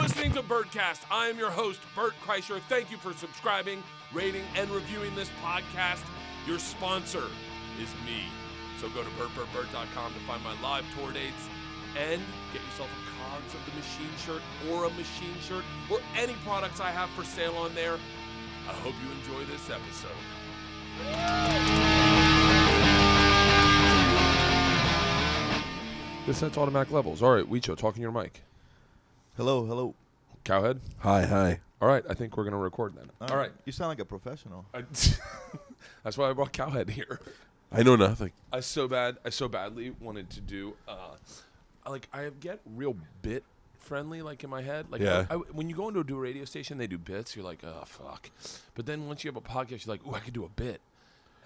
listening to Bertcast. I am your host, Bert Kreischer. Thank you for subscribing, rating, and reviewing this podcast. Your sponsor is me. So go to bertbertbert.com to find my live tour dates and get yourself a Cogs of the Machine shirt or a Machine shirt or any products I have for sale on there. I hope you enjoy this episode. This sets automatic levels. All right, Huicho, talking your mic. Hello. Cowhead? Hi. All right, I think we're going to record then. All right. You sound like a professional. That's why I brought Cowhead here. I know nothing. I so badly wanted to do, I get real bit friendly, like in my head. Like, yeah. When you go into a radio station, they do bits. You're like, oh, fuck. But then once you have a podcast, you're like, oh, I could do a bit.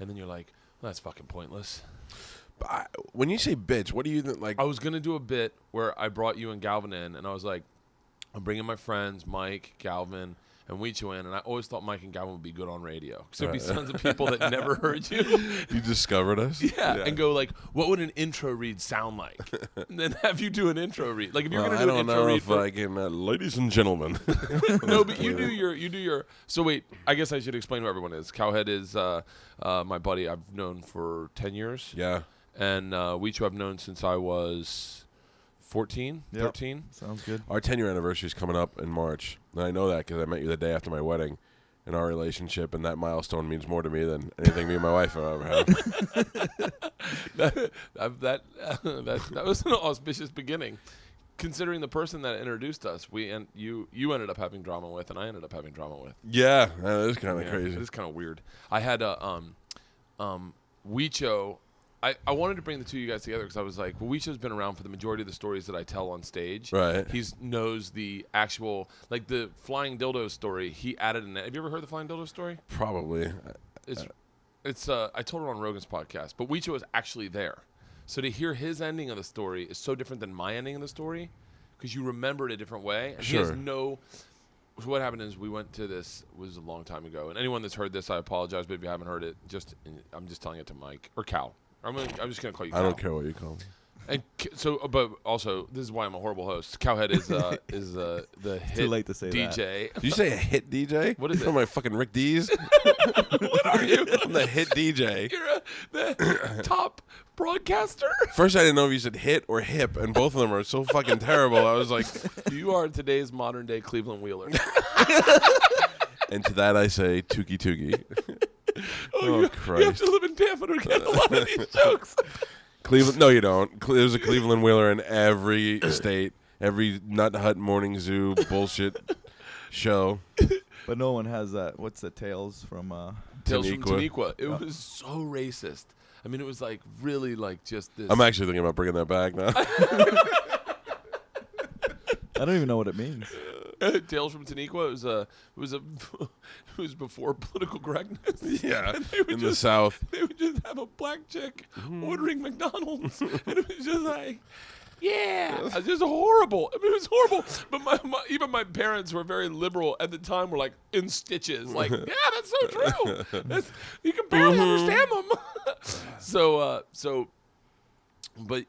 And then you're like, well, that's fucking pointless. But when you say bitch, what do you think? Like, I was going to do a bit where I brought you and Galvin in, and I was like, I'm bringing my friends, Mike, Galvin, and Huicho in, and I always thought Mike and Galvin would be good on radio. Because there'd be tons of people that never heard you. You discovered us? Yeah, and go like, what would an intro read sound like? And then have you do an intro read. Like if you're going to do an intro read. I don't know if I can, ladies and gentlemen. No, but you do your. So wait, I guess I should explain who everyone is. Cowhead is my buddy I've known for 10 years. Yeah. And Huicho I've known since I was 14, 13. Sounds good. Our 10-year anniversary is coming up in March. And I know that because I met you the day after my wedding in our relationship, and that milestone means more to me than anything me and my wife have ever had. that was an auspicious beginning. Considering the person that introduced us, you ended up having drama with, and I ended up having drama with. Yeah, that is kind of crazy. It is kind of weird. I had Huicho. I wanted to bring the two of you guys together because I was like, well, Huicho's been around for the majority of the stories that I tell on stage. Right. He knows the actual, like the flying dildo story. He added in. Have you ever heard the flying dildo story? Probably. It's I told it on Rogan's podcast, but Huicho was actually there. So to hear his ending of the story is so different than my ending of the story because you remember it a different way. And sure. He has no. So what happened is we went to this. It was a long time ago, and anyone that's heard this, I apologize, but if you haven't heard it, I'm just telling it to Mike or Cal. I'm just gonna call you Cal. I don't care what you call me. And so, but also, this is why I'm a horrible host. Cowhead is the hit too late to say DJ. Did you say a hit DJ? What is it? From my fucking Rick D's? What are you? I'm the hit DJ. You're the top broadcaster. First, I didn't know if you said hit or hip, and both of them are so fucking terrible. I was like, You are today's modern day Cleveland Wheeler. and to that I say, Tuki Tuki. Oh, Christ. You have to live in Tampa to get a lot of these jokes. Cleveland? No, you don't. There's a Cleveland Wheeler in every state, every Nut Hut Morning Zoo bullshit show. But no one has that. What's the Tales from Tales from Taniqua. It was so racist. I mean, it was like really like just this. I'm actually thinking about bringing that back now. I don't even know what it means. Tales from Taniqua. It was before political correctness. Yeah, in the South. They would just have a black chick ordering McDonald's, and it was just like, yeah, it was just horrible. I mean, it was horrible. But even my parents who were very liberal at the time were like in stitches, like, yeah, that's so true. You can barely understand them. But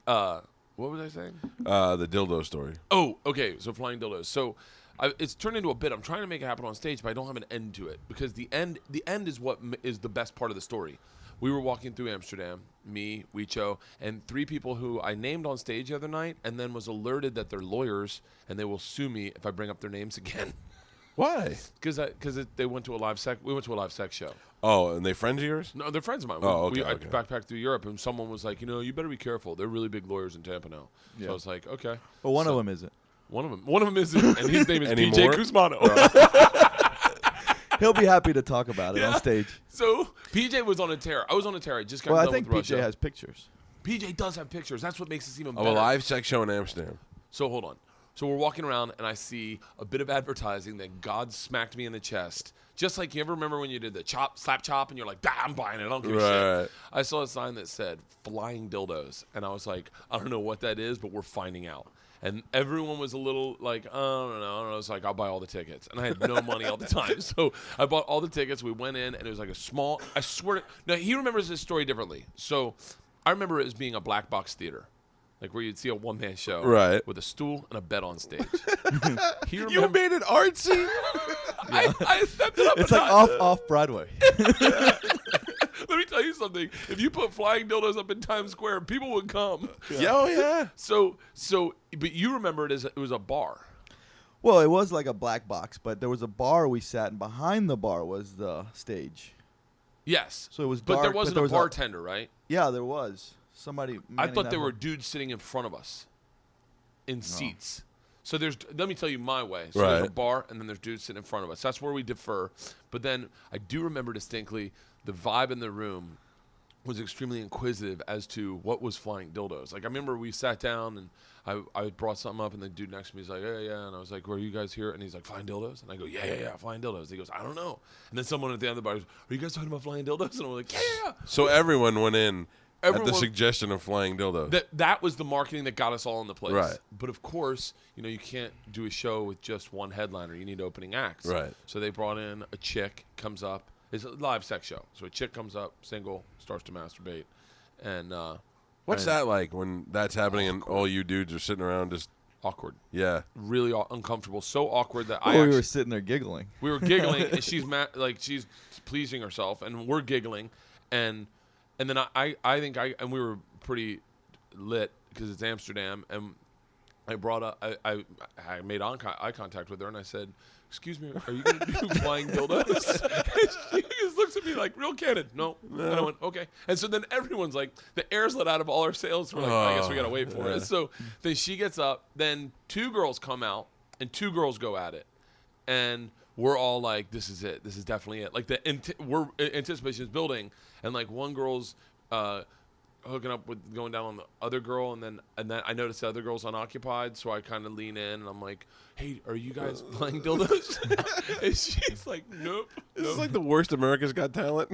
what was I saying? The dildo story. Oh, okay. So flying dildos. So it's turned into a bit. I'm trying to make it happen on stage, but I don't have an end to it because the end is what is the best part of the story. We were walking through Amsterdam, me, Huicho, and 3 people who I named on stage the other night, and then was alerted that they're lawyers and they will sue me if I bring up their names again. Why? Because they went to a live sex. We went to a live sex show. Oh, and they friends of yours? No, they're friends of mine. Oh, okay. I backpacked through Europe, and someone was like, you better be careful. They're really big lawyers in Tampa now. Yeah. So I was like, okay. But one of them isn't. One of them isn't, and his name is PJ Kuzmano. He'll be happy to talk about it on stage. So PJ was on a tear. I was on a tear. I just got done with I think Russia. PJ has pictures. PJ does have pictures. That's what makes this even better. Of a live sex show in Amsterdam. So hold on. So we're walking around, and I see a bit of advertising that God smacked me in the chest. Just like you ever remember when you did the slap chop, and you're like, I'm buying it. I don't give a shit. I saw a sign that said flying dildos, and I was like, I don't know what that is, but we're finding out. And everyone was a little like, oh, no. I was like, I'll buy all the tickets. And I had no money all the time. So I bought all the tickets. We went in, and it was like a small, I swear. Now, he remembers this story differently. So I remember it as being a black box theater. like where you'd see a one-man show, Right. with a stool and a bed on stage. You made it artsy. I stepped it up. It's a like notch. off Broadway. Let me tell you something. If you put flying dildos up in Times Square, people would come. Yeah. Oh yeah. So, but you remember it was a bar. Well, it was like a black box, but there was a bar we sat, and behind the bar was the stage. Yes. So it was But dark, there wasn't there a was bartender, right? Yeah, there was somebody. I manning thought that there whole- were dudes sitting in front of us in seats. So let me tell you my way. So there's a Right. bar, and then there's dudes sitting in front of us. That's where we defer. But then I do remember distinctly the vibe in the room was extremely inquisitive as to what was flying dildos. Like, I remember we sat down, and I brought something up, and the dude next to me was like, yeah. And I was like, were you guys here? And he's like, flying dildos? And I go, yeah, flying dildos. He goes, I don't know. And then someone at the end of the bar goes, are you guys talking about flying dildos? And I'm like, yeah. So everyone went in at the Everyone- suggestion of flying dildos. That was the marketing that got us all in the place. Right. But of course, you can't do a show with just one headliner. You need opening acts. Right. So they brought in a chick, comes up. It's a live sex show. So a chick comes up, single, starts to masturbate. And What's and that like when that's happening and all you dudes are sitting around just awkward. yeah. Really uncomfortable. So awkward that we were sitting there giggling. we were giggling, and she's she's pleasing herself, and we're giggling, and then I think and we were pretty lit because it's Amsterdam, and I brought up I made eye contact with her, and I said, excuse me, are you going to do flying dildos? And she just looks at me like real candid. No. And I went, okay. And so then everyone's like, the air's let out of all our sails. We're like, I guess we got to wait for it. So then she gets up. Then two girls come out, and two girls go at it. And we're all like, this is it. This is definitely it. Like, anticipation is building. And, like, one girl's hooking up with going down on the other girl, and then I noticed the other girl's unoccupied, so I kind of lean in, and I'm like, hey, are you guys playing dildos? And she's like, nope. This is like the worst America's Got Talent.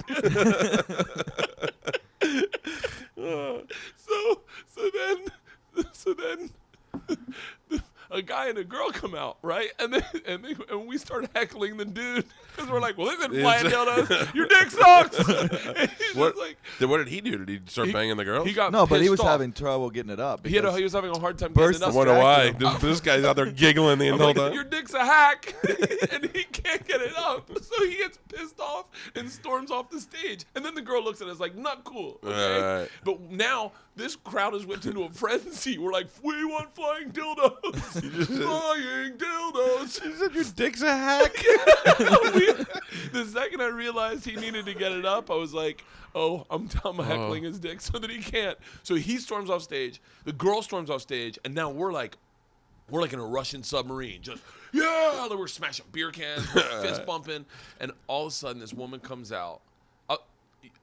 So then a guy and a girl come out, right? And we start heckling the dude because we're like, well, this isn't flying dildos. Your dick sucks. And he's What? just like, What did he do? Did he start banging the girls? he got No, but he pissed was off. having trouble getting it up. He was having a hard time Burst getting it I up. wonder why. distracted This guy's out there giggling the I'm whole like, time. your dick's a hack, and he can't get it up. So he gets pissed off and storms off the stage. And then the girl looks at us like, not cool. Okay? Right. But now this crowd has whipped into a frenzy. We're like, we want flying dildos. Flying dildos. You said your dick's a hack. The second I realized he needed to get it up, I was like, oh, I'm heckling his dick so that he can't. So he storms off stage. The girl storms off stage. And now we're like in a Russian submarine. Just, yeah. We're smashing beer cans, we're fist bumping. And all of a sudden, this woman comes out.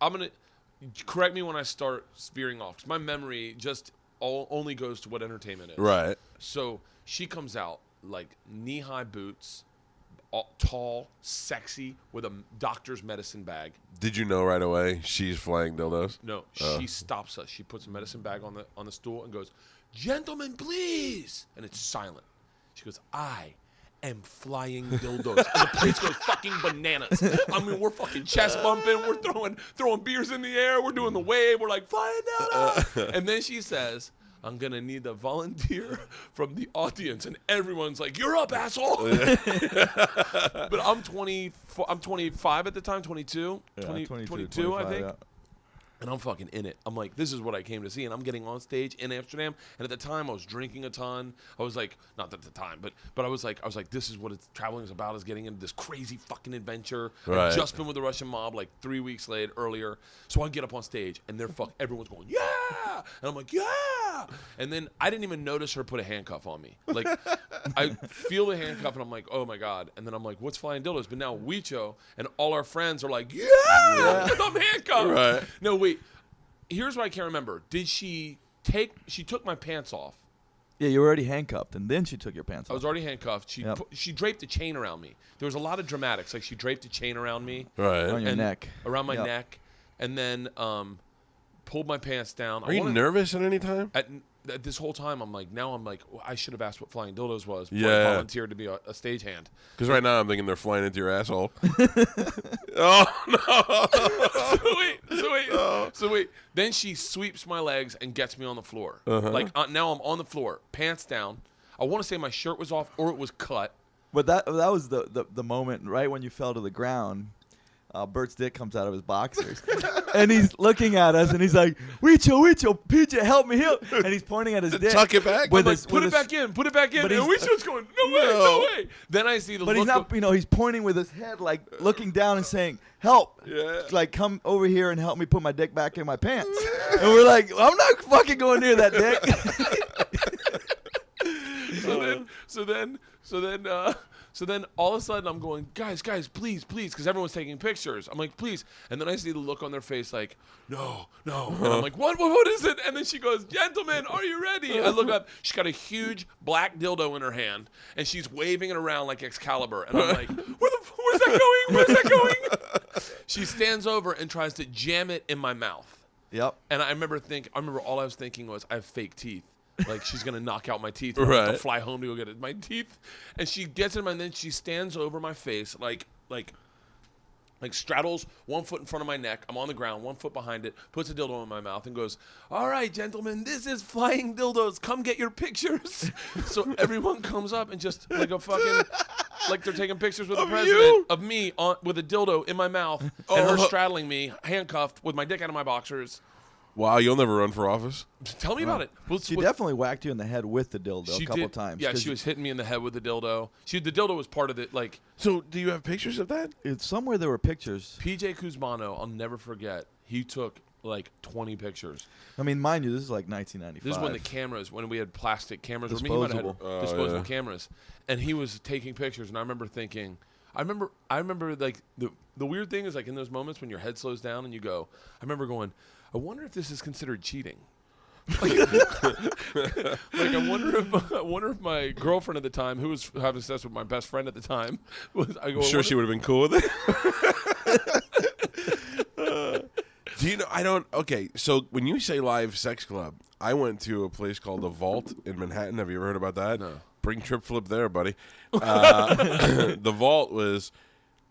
I'm going to correct me when I start veering off, because my memory just only goes to what entertainment is. Right. So she comes out like knee-high boots, tall, sexy, with a doctor's medicine bag. Did you know right away she's flying dildos? No, she stops us. She puts a medicine bag on the stool and goes, "Gentlemen, please." And it's silent. She goes, "I am flying dildos." And the place goes fucking bananas. I mean, we're fucking chest bumping. We're throwing beers in the air. We're doing the wave. We're like, flying dildos. And then she says, I'm going to need a volunteer from the audience. And everyone's like, you're up, asshole. But I'm 25 at the time, 22. Yeah, 22, I think. yeah. And I'm fucking in it. I'm like, this is what I came to see. And I'm getting on stage in Amsterdam. And at the time, I was drinking a ton. I was like, not at the time, but I was like, this is what traveling is about, is getting into this crazy fucking adventure. Right. I've just been with the Russian mob like 3 weeks earlier. So I get up on stage, and everyone's going, yeah. And I'm like, yeah. And then I didn't even notice her put a handcuff on me. Like, I feel the handcuff, and I'm like, oh my God. And then I'm like, what's flying dildos? But now Huicho and all our friends are like, yeah. I'm handcuffed. Right. No, wait. Here's what I can't remember. She took my pants off. Yeah, you were already handcuffed, and then she took your pants I off. was already handcuffed. Yep. She draped a chain around me. There was a lot of dramatics. Like, she draped a chain around me. Right. On your neck. Around my Yep. neck. And then pulled my pants down. Are you nervous at any time? this whole time I'm like, well, I should have asked what flying dildos was before Yeah. I volunteered to be a stagehand. Because right now I'm thinking they're flying into your asshole. Oh no! So wait. Then she sweeps my legs and gets me on the floor. Uh-huh. Like now I'm on the floor, pants down. I want to say my shirt was off or it was cut. But that was the moment right when you fell to the ground. Bert's dick comes out of his boxers, and he's looking at us, and he's like, "Huicho, PJ, help me, help!" And he's pointing at his dick. Tuck it back. Put it back in. Put it back in. But And he's- Huicho's going, no way. Then I see the But look. he's not, he's pointing with his head, like looking down and saying, "Help!" Yeah. Like, come over here and help me put my dick back in my pants. And we're like, "I'm not fucking going near that dick." So then all of a sudden I'm going, guys, please, because everyone's taking pictures. I'm like, please. And then I see the look on their face like, no. And I'm like, what is it? And then she goes, gentlemen, are you ready? I look up. She's got a huge black dildo in her hand, and she's waving it around like Excalibur. And I'm like, where's that going? She stands over and tries to jam it in my mouth. Yep. And I remember all I was thinking was, I have fake teeth. Like she's gonna knock out my teeth. And I have to fly home to go get my teeth. And she gets in my, and then she stands over my face, like straddles 1 foot in front of my neck. I'm on the ground, 1 foot behind it, puts a dildo in my mouth, and goes, "All right, gentlemen, this is flying dildos. Come get your pictures." So everyone comes up and just like a fucking. Like they're taking pictures with the president of me with a dildo in my mouth and her straddling me, handcuffed with my dick out of my boxers. Wow, you'll never run for office. Tell me about it. She definitely whacked you in the head with the dildo a couple times. Yeah, she was hitting me in the head with the dildo. The dildo was part of it. Like So, do you have pictures of that? Somewhere there were pictures. PJ Kuzmano, I'll never forget. He took like 20 pictures. I mean, mind you, this is like 1995. This is when we had plastic cameras. Disposable. Disposable cameras. And he was taking pictures, and I remember thinking, I remember like the weird thing is like in those moments when your head slows down and you go, I remember going, I wonder if this is considered cheating. Like I wonder if my girlfriend at the time, who was having sex with my best friend at the time, I'm sure she would have been cool with it. Do you know? Okay, so when you say live sex club, I went to a place called The Vault in Manhattan. Have you ever heard about that? No. Bring Trip Flip there, buddy. The Vault was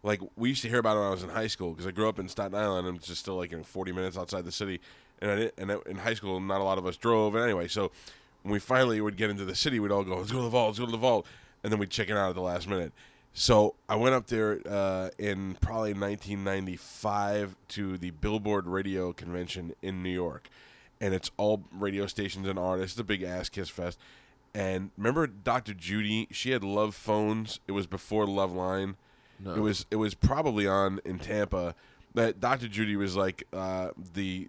like, we used to hear about it when I was in high school because I grew up in Staten Island and it's just still like 40 minutes outside the city. And in high school, not a lot of us drove. And anyway, so when we finally would get into the city, we'd all go, let's go to the Vault, let's go to the Vault. And then we'd chicken out at the last minute. So I went up there in probably 1995 to the Billboard Radio Convention in New York. And it's all radio stations and artists. It's a big ass kiss fest. And remember Dr. Judy? She had Love Phones. It was before Love Line. No. It was probably on in Tampa. That Dr. Judy was like Dr.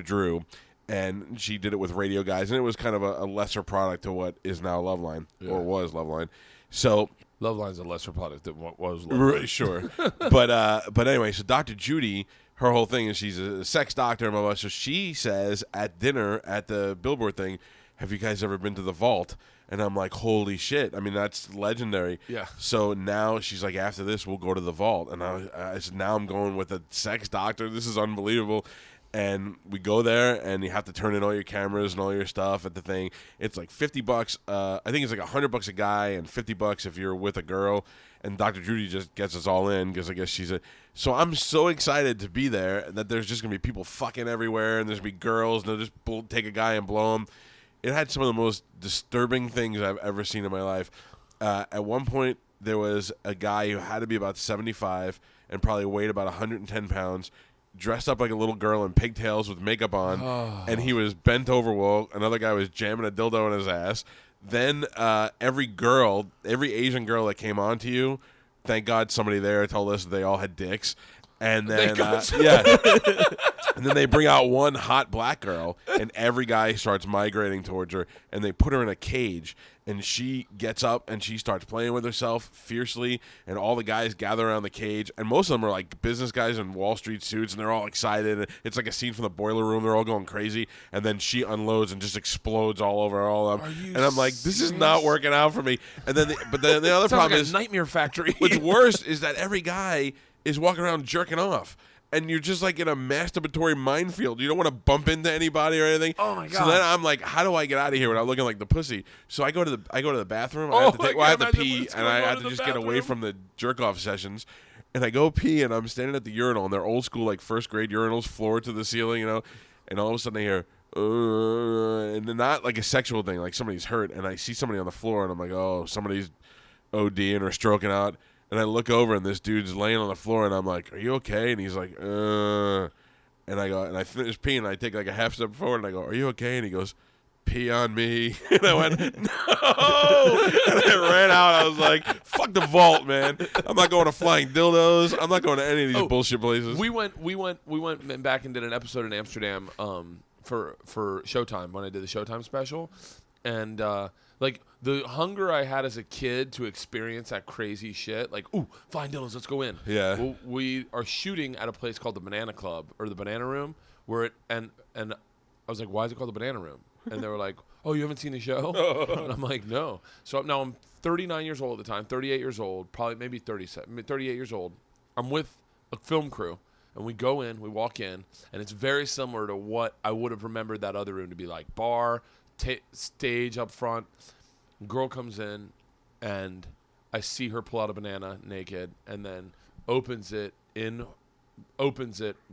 Drew, and she did it with radio guys, and it was kind of a lesser product to what is now Loveline or was Loveline. So Loveline's a lesser product than what was Loveline. Sure, but anyway, so Dr. Judy, her whole thing is she's a sex doctor and blah, blah. So she says at dinner at the Billboard thing, "Have you guys ever been to the Vault?" And I'm like, holy shit. I mean, that's legendary. Yeah. So now she's like, after this, we'll go to the Vault. And now I'm going with a sex doctor. This is unbelievable. And we go there, and you have to turn in all your cameras and all your stuff at the thing. It's like $50. I think it's like $100 a guy and $50 if you're with a girl. And Dr. Judy just gets us all in because I guess she's a... So I'm so excited to be there and that there's just going to be people fucking everywhere, and there's going to be girls, and they'll just take a guy and blow him. It had some of the most disturbing things I've ever seen in my life. At one point, there was a guy who had to be about 75 and probably weighed about 110 pounds, dressed up like a little girl in pigtails with makeup on, and he was bent over while another guy was jamming a dildo in his ass. Then every Asian girl that came on to you, thank God somebody there told us they all had dicks. And then, and then they bring out one hot black girl, and every guy starts migrating towards her, and they put her in a cage, and she gets up, and she starts playing with herself fiercely, and all the guys gather around the cage, and most of them are like business guys in Wall Street suits, and they're all excited. It's like a scene from the Boiler Room. They're all going crazy, and then she unloads and just explodes all over all of them. And I'm like, this is not working out for me. And then, but then the other problem like is a Nightmare Factory. What's worse is that every guy is walking around jerking off. and you're just like in a masturbatory minefield. You don't want to bump into anybody or anything. Oh my god! So then I'm like, how do I get out of here without looking like the pussy? So I go to the bathroom. I have to pee, and I have to just get away from the jerk off sessions. And I go pee, and I'm standing at the urinal, and they're old school, like first grade urinals, floor to the ceiling, you know. And all of a sudden I hear, and then not like a sexual thing, like somebody's hurt, and I see somebody on the floor, and I'm like, oh, somebody's ODing or stroking out. And I look over, and this dude's laying on the floor, and I'm like, are you okay? And he's like, And I go, and I finish peeing, and I take like a half step forward, and I go, are you okay? And he goes, pee on me. And I went, no. And I ran out. I was like, fuck the vault, man. I'm not going to Flying Dildos. I'm not going to any of these bullshit places. We went back and did an episode in Amsterdam for Showtime when I did the Showtime special. And like the hunger I had as a kid to experience that crazy shit, like, ooh, Flying Dildos, let's go in. Yeah. Well, we are shooting at a place called the Banana Club or the Banana Room, where and I was like, why is it called the Banana Room? And they were like, oh, you haven't seen the show? And I'm like, no. So now I'm 39 years old at the time, 38 years old, probably maybe 38 years old. I'm with a film crew, and we go in, we walk in, and it's very similar to what I would have remembered that other room to be like. Bar, stage up front. Girl comes in, and I see her pull out a banana naked, and then opens it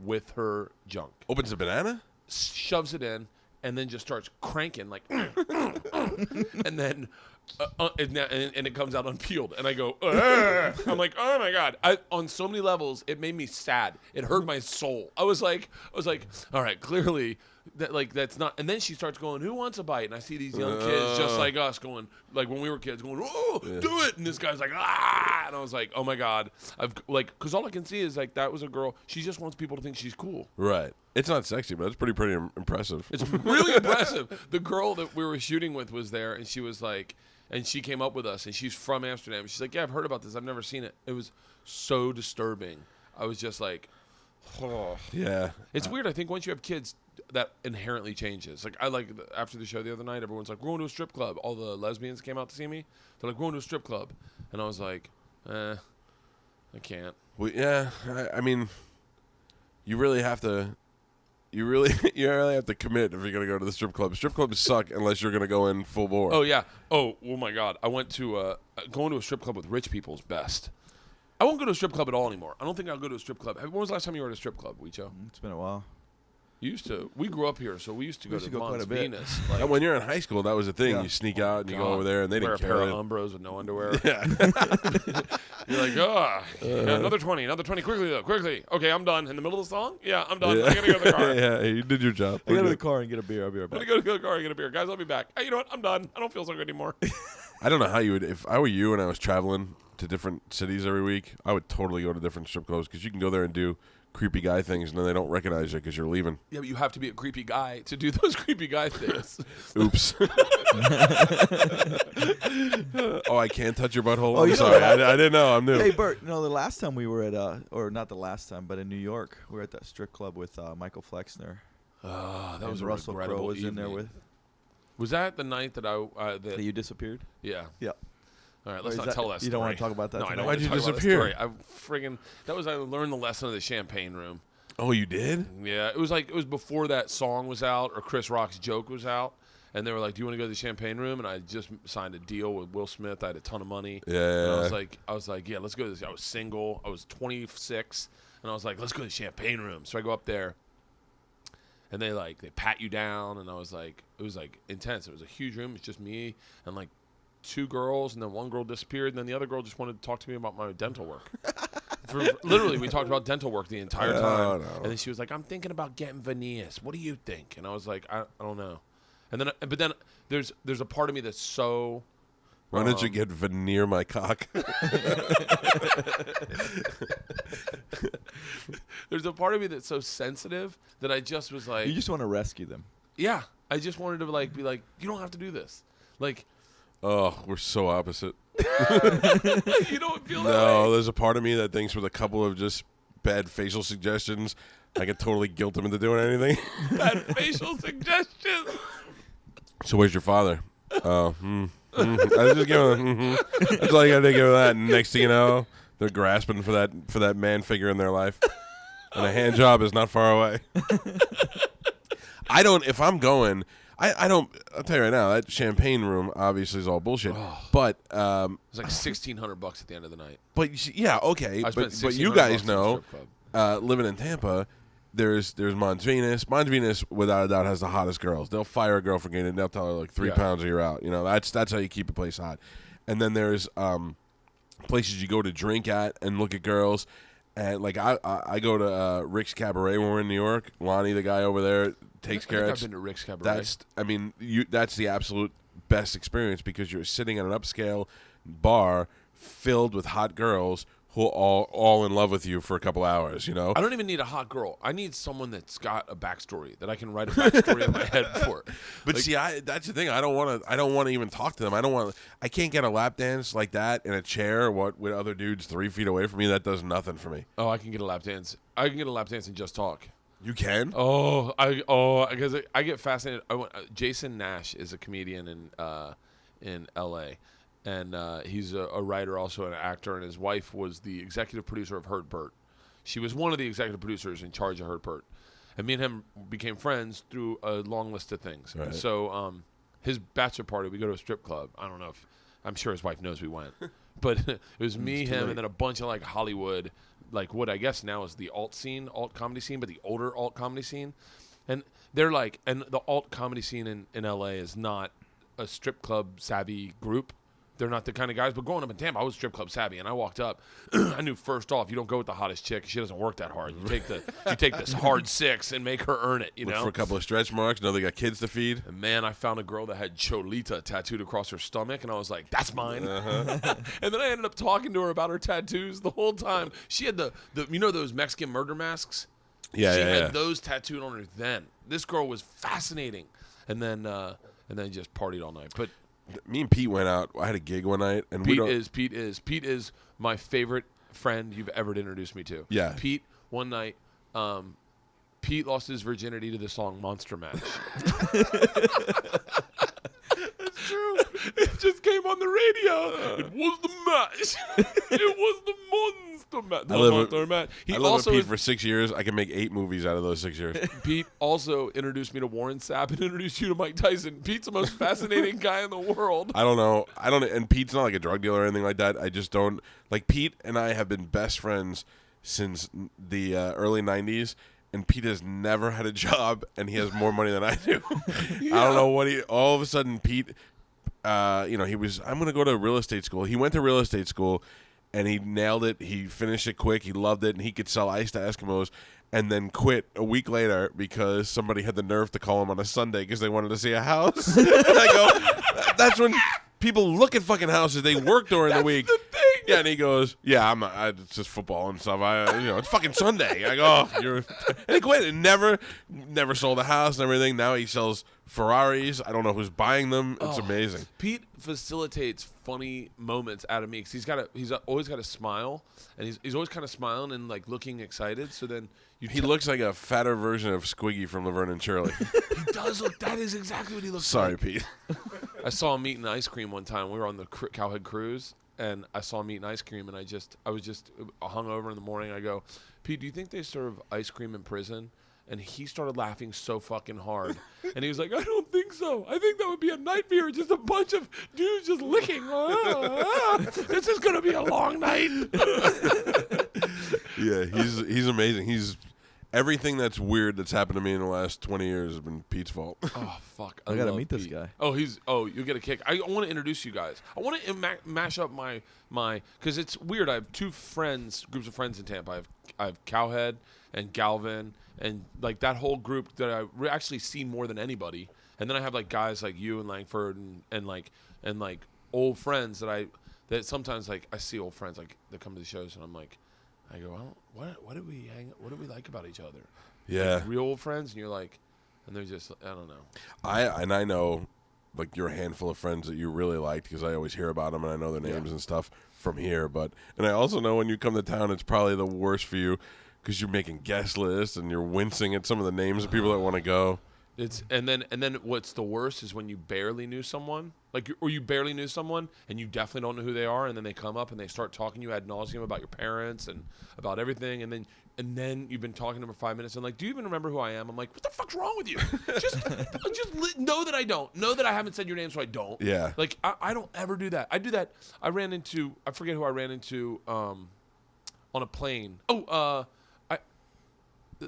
with her junk. Opens a banana? Shoves it in. And then just starts cranking like, and then and it comes out unpeeled, and I go, ugh. I'm like, oh my god! On so many levels, it made me sad. It hurt my soul. I was like, all right, clearly that's not. And then she starts going, who wants a bite? And I see these young kids just like us going, like when we were kids, going, oh, yeah. Do it! And this guy's like, ah! And I was like, oh my god! Because all I can see is like that was a girl. She just wants people to think she's cool. Right. It's not sexy, but it's pretty impressive. It's really impressive. The girl that we were shooting with was there, and she was like, and she came up with us, and she's from Amsterdam. She's like, yeah, I've heard about this. I've never seen it. It was so disturbing. I was just like, oh. Yeah. It's weird. I think once you have kids, that inherently changes. Like, after the show the other night, everyone's like, we're going to a strip club. All the lesbians came out to see me. They're like, we're going to a strip club. And I was like, I can't. Well, yeah. I mean, you really have to... You really have to commit if you're going to go to the strip club. Strip clubs suck unless you're going to go in full bore. Oh, yeah. Oh my God. I went to going to a strip club with rich people is best. I won't go to a strip club at all anymore. I don't think I'll go to a strip club. When was the last time you were at a strip club, Huicho? It's been a while. You used to. We grew up here, so we used to go to Mons Venus. Like, when you're in high school, that was the thing. Yeah. You sneak out and you go over there, and they didn't care. Wear a pair of Umbros with no underwear. Yeah. You're like, yeah, another 20, quickly though, quickly. Okay, I'm done. In the middle of the song? Yeah, I'm done. Yeah. I gotta go to the car. Yeah, you did your job. I go to the car and get a beer. I'll be right back. I'm gonna go to the car and get a beer. Guys, I'll be back. Hey, you know what? I'm done. I don't feel so good anymore. I don't know how you would, if I were you and I was traveling to different cities every week, I would totally go to different strip clubs because you can go there and do creepy guy things and then they don't recognize you because you're leaving. Yeah, but you have to be a creepy guy to do those creepy guy things. Oops. Oh, I can't touch your butthole? Oh, I'm sorry. I didn't know. I'm new. Hey, Bert, the last time we were at, or not the last time, but in New York, we were at that strip club with Michael Flexner. That was a Russell Crowe was in there with. Was that the night that that you disappeared? Yeah. Yeah. All right, let's not tell that story. You don't want to talk about that? No, I don't. Why'd you disappear? disappear? I learned the lesson of the champagne room. Oh, you did? Yeah, it was before that song was out or Chris Rock's joke was out, and they were like, "Do you want to go to the champagne room?" And I just signed a deal with Will Smith. I had a ton of money. Yeah. And I was like, yeah, let's go to this. I was single. I was 26, and I was like, let's go to the champagne room. So I go up there, and they pat you down, and I was like, it was like intense. It was a huge room. It's just me and like two girls, and then one girl disappeared, and then the other girl just wanted to talk to me about my dental work. Literally, we talked about dental work the entire time. No. And then she was like, I'm thinking about getting veneers. What do you think? And I was like, I don't know. But then there's a part of me that's so... Why don't you get veneer my cock? There's a part of me that's so sensitive that I just was like... You just want to rescue them. Yeah. I just wanted to be like, you don't have to do this. Like... Oh, we're so opposite. You don't feel that way? No, there's a part of me that thinks with a couple of just bad facial suggestions, I could totally guilt him into doing anything. Bad facial suggestions. So where's your father? Oh, I was just giving That's all you gotta think of that. And next thing you know, they're grasping for that man figure in their life. and a hand job is not far away. If I'm going, I don't. I'll tell you right now, that champagne room obviously is all bullshit. But It's like $1,600 at the end of the night. but yeah, okay. I spent But you $1,600 guys at the know, strip club. living in Tampa, there's Mons Venus. Mons Venus, without a doubt, has the hottest girls. They'll fire a girl for gaining. They'll tell her like 3 pounds or you're out. You know, that's how you keep a place hot. And then there's places you go to drink at and look at girls. And like I go to Rick's Cabaret when we're in New York. Lonnie, the guy over there, takes care of it. I've been to Rick's Cabaret. That's the absolute best experience because you're sitting at an upscale bar filled with hot girls who are all in love with you for a couple hours, you know? I don't even need a hot girl. I need someone that's got a backstory that I can write a backstory in my head for. But see, that's the thing. I don't want to even talk to them. I can't get a lap dance like that in a chair with other dudes 3 feet away from me. That does nothing for me. Oh, I can get a lap dance. I can get a lap dance and just talk. You can? Because I get fascinated. Jason Nash is a comedian in L.A., and he's a writer, also an actor, and his wife was the executive producer of Hurt Bert. She was one of the executive producers in charge of Hurt Bert. And me and him became friends through a long list of things. Right. And so his bachelor party, we go to a strip club. I don't know if – I'm sure his wife knows we went. But it was me, him, and then a bunch of like Hollywood, like what I guess now is the alt comedy scene, but the older alt comedy scene. And they're like – and the alt comedy scene in L.A. is not a strip club savvy group. They're not the kind of guys. But growing up in Tampa, I was strip club savvy, and I walked up. I knew first off, you don't go with the hottest chick. She doesn't work that hard. You take this hard 6 and make her earn it. Look for a couple of stretch marks. Know they got kids to feed. And man, I found a girl that had Cholita tattooed across her stomach, and I was like, "That's mine." And then I ended up talking to her about her tattoos the whole time. She had the those Mexican murder masks. She had those tattooed on her. Then this girl was fascinating, and then just partied all night. But me and Pete went out. I had a gig one night, and Pete is my favorite friend you've ever introduced me to. Yeah, Pete. One night, Pete lost his virginity to the song "Monster Mash." It's true. It just came on the radio. It was the mash. It was the monster mash. I lived with Pete for 6 years. I can make 8 movies out of those 6 years. Pete also introduced me to Warren Sapp and introduced you to Mike Tyson. Pete's the most fascinating guy in the world. I don't know. And Pete's not like a drug dealer or anything like that. I just don't like Pete and I have been best friends since the early 90s. And Pete has never had a job, and he has more money than I do. Yeah. I don't know what all of a sudden, Pete, I'm going to go to real estate school. He went to real estate school, and he nailed it. He finished it quick. He loved it, and he could sell ice to Eskimos, and then quit a week later because somebody had the nerve to call him on a Sunday because they wanted to see a house. And I go, that's when people look at fucking houses. They work during the week. Yeah, and he goes, "Yeah, it's just football and stuff. It's fucking Sunday." I go, and he quit and never sold a house and everything. Now he sells Ferraris. I don't know who's buying them. It's amazing. Pete facilitates funny moments out of me because he's always got a smile, and he's always kind of smiling and like looking excited. So then he looks like a fatter version of Squiggy from Laverne and Shirley. He does look. That is exactly what he looks like. Sorry, Pete. I saw him eating ice cream one time. We were on the Cowhead cruise. And I saw him eating ice cream, and I was just hungover in the morning. I go, "Pete, do you think they serve ice cream in prison?" And he started laughing so fucking hard. And he was like, "I don't think so. I think that would be a nightmare. Just a bunch of dudes just licking. This is going to be a long night." Yeah, he's amazing. He's everything that's weird that's happened to me in the last 20 years has been Pete's fault. Oh, fuck. I got to meet this guy. You'll get a kick. I want to introduce you guys. I want to mash up my because it's weird. I have 2 groups of friends in Tampa. I have Cowhead and Galvin and like that whole group that I actually see more than anybody. And then I have like guys like you and Langford and like old friends that sometimes like I see old friends like that come to the shows and I'm like, I go, well, what do we like about each other? Yeah. Like real old friends, and you're like, and they're just, I don't know. I know, like, you're a handful of friends that you really liked because I always hear about them and I know their names and stuff from here. And I also know when you come to town, it's probably the worst for you because you're making guest lists and you're wincing at some of the names of people that want to go. It's and then what's the worst is when you barely knew someone, or you barely knew someone, and you definitely don't know who they are, and then they come up and they start talking to you ad nauseum about your parents and about everything, and then you've been talking to them for 5 minutes and like, do you even remember who I am? I'm like, what the fuck's wrong with you? just know that I don't. Know that I haven't said your name, so I don't. Yeah. Like I don't ever do that. I do that. I forget who I ran into on a plane.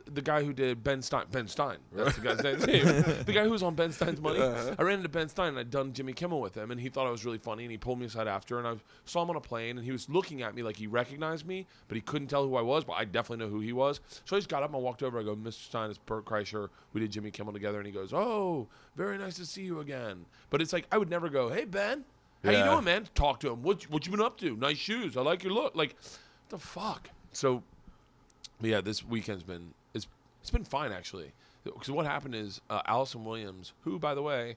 The guy who did Ben Stein. That's the guy's name. The guy who was on Ben Stein's Money. I ran into Ben Stein, and I'd done Jimmy Kimmel with him, and he thought I was really funny, and he pulled me aside after, and I saw him on a plane, and he was looking at me like he recognized me, but he couldn't tell who I was, but I definitely know who he was. So I just got up and I walked over. I go, Mr. Stein, it's Bert Kreischer. We did Jimmy Kimmel together, and he goes, oh, very nice to see you again. But it's like, I would never go, hey, Ben, how you doing, man? Talk to him. What you been up to? Nice shoes. I like your look. Like, what the fuck? So, yeah, this weekend's been... It's been fine, actually. Because what happened is Allison Williams, who, by the way,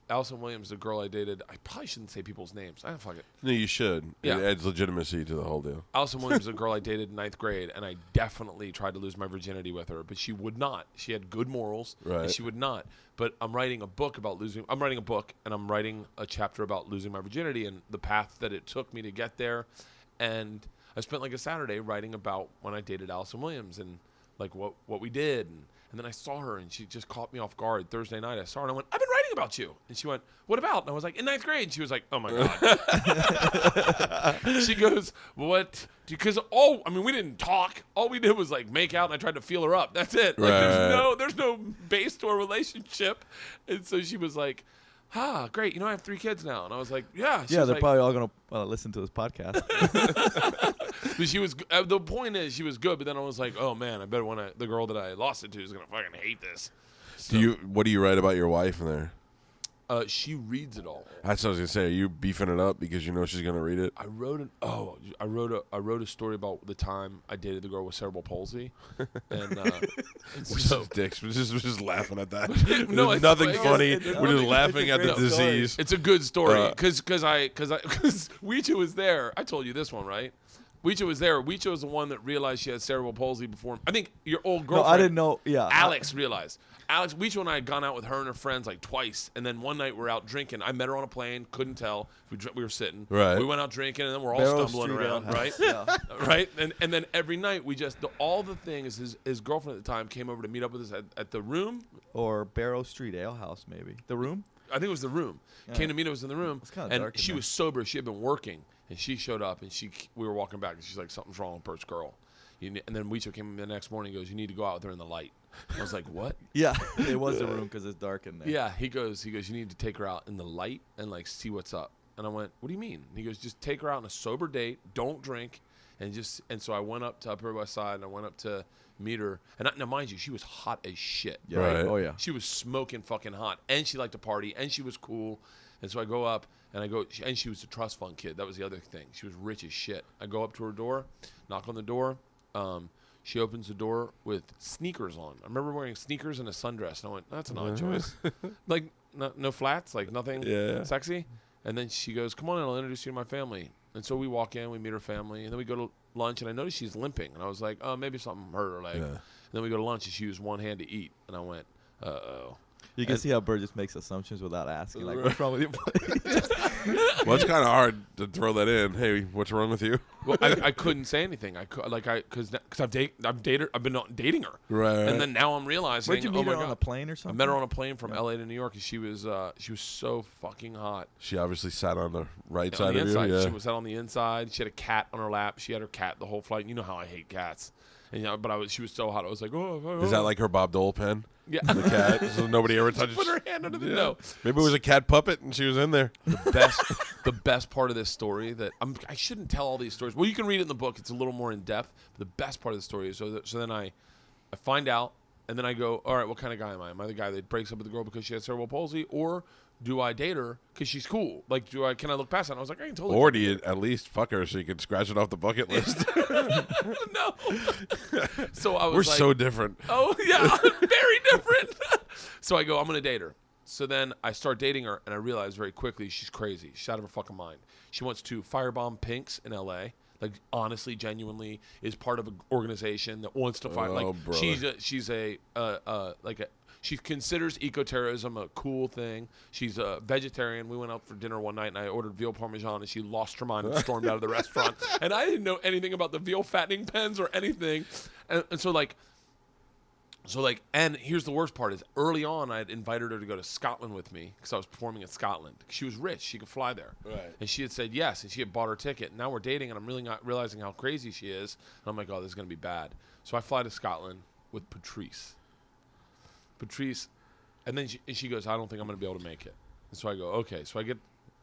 Allison Williams, the girl I dated, I probably shouldn't say people's names. Fuck it. No, you should. Yeah. It adds legitimacy to the whole deal. Allison Williams is a girl I dated in 9th grade, and I definitely tried to lose my virginity with her, but she would not. She had good morals, and she would not. But I'm writing a book, and I'm writing a chapter about losing my virginity and the path that it took me to get there. And I spent like a Saturday writing about when I dated Allison Williams and like what we did, and then I saw her, and she just caught me off guard. Thursday night, I saw her, and I went, I've been writing about you. And she went, what about? And I was like, in 9th grade. And she was like, oh, my God. She goes, what? Because, we didn't talk. All we did was, like, make out, and I tried to feel her up. That's it. Like, there's no base to our relationship. And so she was like, great. I have 3 kids now. And I was like, yeah. Yeah, they're probably all going to listen to this podcast. But she was. The point is, she was good. But then I was like, oh man, I better the girl that I lost it to is gonna fucking hate this. So, What do you write about your wife in there? She reads it all. That's what I was gonna say. Are you beefing it up because you know she's gonna read it? I wrote a story about the time I dated the girl with cerebral palsy, and so dicks. We're just laughing at that. No, There's nothing funny. We're just laughing at the disease. It's a good story because Huicho was there. I told you this one, right? Huicho was there. Huicho was the one that realized she had cerebral palsy before. I think your old girlfriend. No, I didn't know. Yeah, Alex realized. Huicho and I had gone out with her and her friends like twice, and then one night we're out drinking. I met her on a plane, couldn't tell. We were sitting. Right. We went out drinking, and then we're all stumbling around, right? Yeah. Right? And then every night we just, all the thing is his girlfriend at the time came over to meet up with us at the Room. Or Barrow Street Ale House, maybe. The Room? I think it was the Room. Yeah. Came to meet us in the Room. It's kind of and dark. She was sober. She had been working. And she showed up, and we were walking back, and she's like, something's wrong with Bert's girl. And then Huicho came in the next morning and goes, you need to go out with her in the light. I was like, what? Yeah, it was the Room because it's dark in there. Yeah, he goes, you need to take her out in the light and, like, see what's up. And I went, what do you mean? And he goes, just take her out on a sober date, don't drink, and so I went up to Upper West Side, and I went up to meet her. And now, mind you, she was hot as shit. Yeah, right. Oh, yeah. She was smoking fucking hot, and she liked to party, and she was cool. And so I go up, and she was a trust fund kid. That was the other thing. She was rich as shit. I go up to her door, knock on the door. She opens the door with sneakers on. I remember wearing sneakers and a sundress. And I went, that's an odd choice. Like, no flats, like nothing sexy. And then she goes, come on in, I'll introduce you to my family. And so we walk in, we meet her family, and then we go to lunch, and I noticed she's limping. And I was like, oh, maybe something hurt her leg. Yeah. And then we go to lunch, and she used one hand to eat. And I went, uh-oh. You can see how Bert just makes assumptions without asking. Like, what's wrong with you? Well, it's kind of hard to throw that in. Hey, what's wrong with you? Well, I couldn't say anything. Because I've been dating her. Right. And then now I'm realizing. Where'd you meet her on a plane or something? I met her on a plane from LA to New York, and she was so fucking hot. She obviously sat on the right side of inside. you. Yeah. She was sat on the inside. She had a cat on her lap. She had her cat the whole flight. You know how I hate cats. And, but she was so hot. I was like, oh. Is that like her Bob Dole pen? Yeah. The cat. So nobody ever touches. Put her hand under the no. Maybe it was a cat puppet and she was in there. The best part of this story that I shouldn't tell all these stories. Well, you can read it in the book. It's a little more in depth. But the best part of the story is so then I find out, and then I go, all right, what kind of guy am I? Am I the guy that breaks up with the girl because she has cerebral palsy, or do I date her because she's cool? Like, can I look past that? And I was like, I can totally. Or do you at least fuck her so you can scratch it off the bucket list? No. So I was We're like, so different. Oh yeah, very different. So I go, I'm gonna date her. So then I start dating her, and I realize very quickly she's crazy. She's out of her fucking mind. She wants to firebomb Pinks in L.A. Like, honestly, genuinely, is part of an organization that wants to fire. Like, brother. she's She considers eco-terrorism a cool thing. She's a vegetarian. We went out for dinner one night, and I ordered veal parmesan, and she lost her mind and stormed out of the restaurant. And I didn't know anything about the veal fattening pens or anything. And so, and here's the worst part is early on, I had invited her to go to Scotland with me because I was performing in Scotland. She was rich. She could fly there. Right. And she had said yes, and she had bought her ticket. And now we're dating, and I'm really not realizing how crazy she is. And I'm like, oh, this is going to be bad. So I fly to Scotland with Patrice, and then she goes, I don't think I'm going to be able to make it. And so I go, okay. So I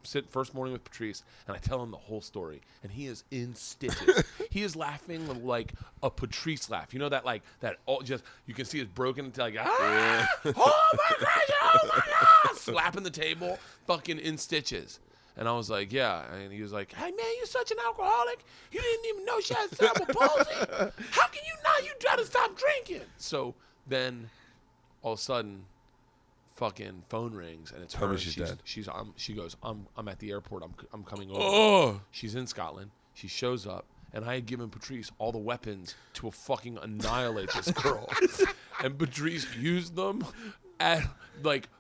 sit first morning with Patrice, and I tell him the whole story, and he is in stitches. He is laughing like a Patrice laugh. You know that you can see it's broken into like, oh my gosh, oh my God, slapping the table, fucking in stitches. And I was like, yeah. And he was like, hey, man, you're such an alcoholic. You didn't even know she had cerebral palsy. How can you not? You try to stop drinking. So then all of a sudden, fucking phone rings, and it's her. She's dead. She goes, I'm at the airport. I'm coming over. Oh. She's in Scotland. She shows up, and I had given Patrice all the weapons to fucking annihilate this girl. And Patrice used them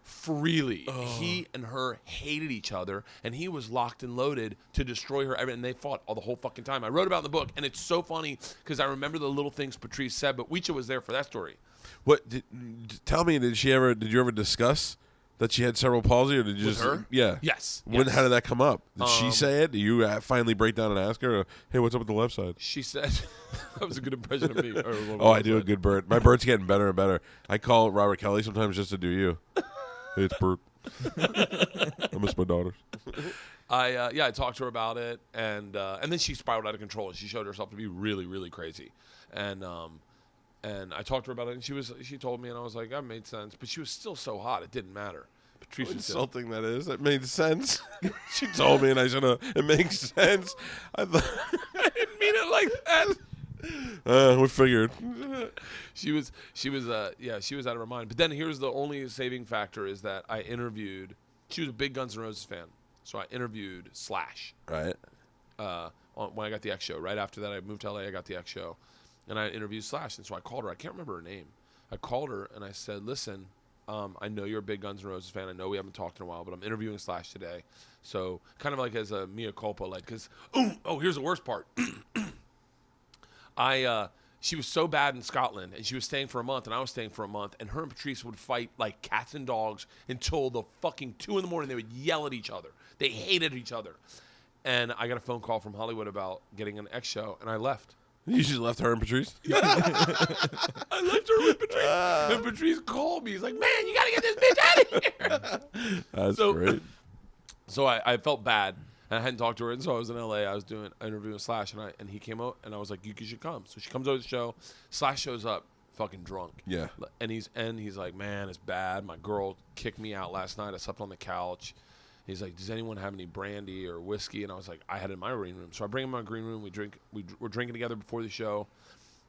freely. Oh. He and her hated each other, and he was locked and loaded to destroy her. And they fought all the whole fucking time. I wrote about it in the book, and it's so funny because I remember the little things Patrice said, but Huicho was there for that story. Tell me, did you ever discuss that she had cerebral palsy, or did you just her? Yeah. Yes. How did that come up? Did she say it? Did you finally break down and ask her, hey, what's up with the left side? She said, that was a good impression of me. I do a good Bert. My Bert's getting better and better. I call Robert Kelly sometimes just to do you. Hey, it's Bert. I miss my daughters. I talked to her about it, and then she spiraled out of control, and she showed herself to be really, really crazy. And I talked to her about it, and she told me, and I was like, that made sense. But she was still so hot, it didn't matter. Patrice was insulting that is. That made sense. She told me, and I said, it makes sense. I didn't mean it like that. We figured. She was out of her mind. But then here's the only saving factor is that I interviewed. She was a big Guns N' Roses fan, so I interviewed Slash. Right. When I got the X show. Right after that, I moved to LA. I got the X show, and I interviewed Slash. And so I called her. I can't remember her name. I called her and I said, "Listen, I know you're a big Guns N' Roses fan. I know we haven't talked in a while, but I'm interviewing Slash today. So kind of like as a mea culpa, like because here's the worst part. She was so bad in Scotland, and she was staying for a month, and I was staying for a month, and her and Patrice would fight like cats and dogs until the fucking 2 a.m. They would yell at each other. They hated each other. And I got a phone call from Hollywood about getting an X show, and I left. You just left her and Patrice? I left her with Patrice. And Patrice called me. He's like, man, you got to get this bitch out of here. That's great. So I felt bad. And I hadn't talked to her, and so I was in LA. I was doing an interview with Slash, and he came out, and I was like, "You should come." So she comes over to the show. Slash shows up, fucking drunk. Yeah. And he's like, "Man, it's bad. My girl kicked me out last night. I slept on the couch." He's like, "Does anyone have any brandy or whiskey?" And I was like, "I had it in my green room." So I bring him in my green room. We're drinking together before the show.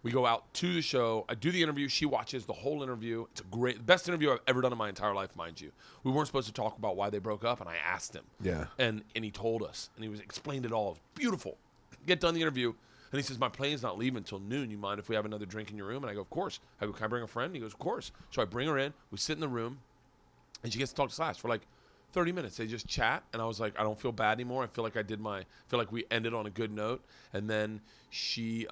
We go out to the show. I do the interview. She watches the whole interview. It's the best interview I've ever done in my entire life, mind you. We weren't supposed to talk about why they broke up, and I asked him. Yeah. And he told us, and he explained it all. It was beautiful. Get done the interview, and he says, "My plane's not leaving until noon. You mind if we have another drink in your room?" And I go, "Of course." I go, "Can I bring a friend?" And he goes, "Of course." So I bring her in. We sit in the room, and she gets to talk to Slash for like 30 minutes. They just chat, and I was like, I don't feel bad anymore. I feel like we ended on a good note. And then she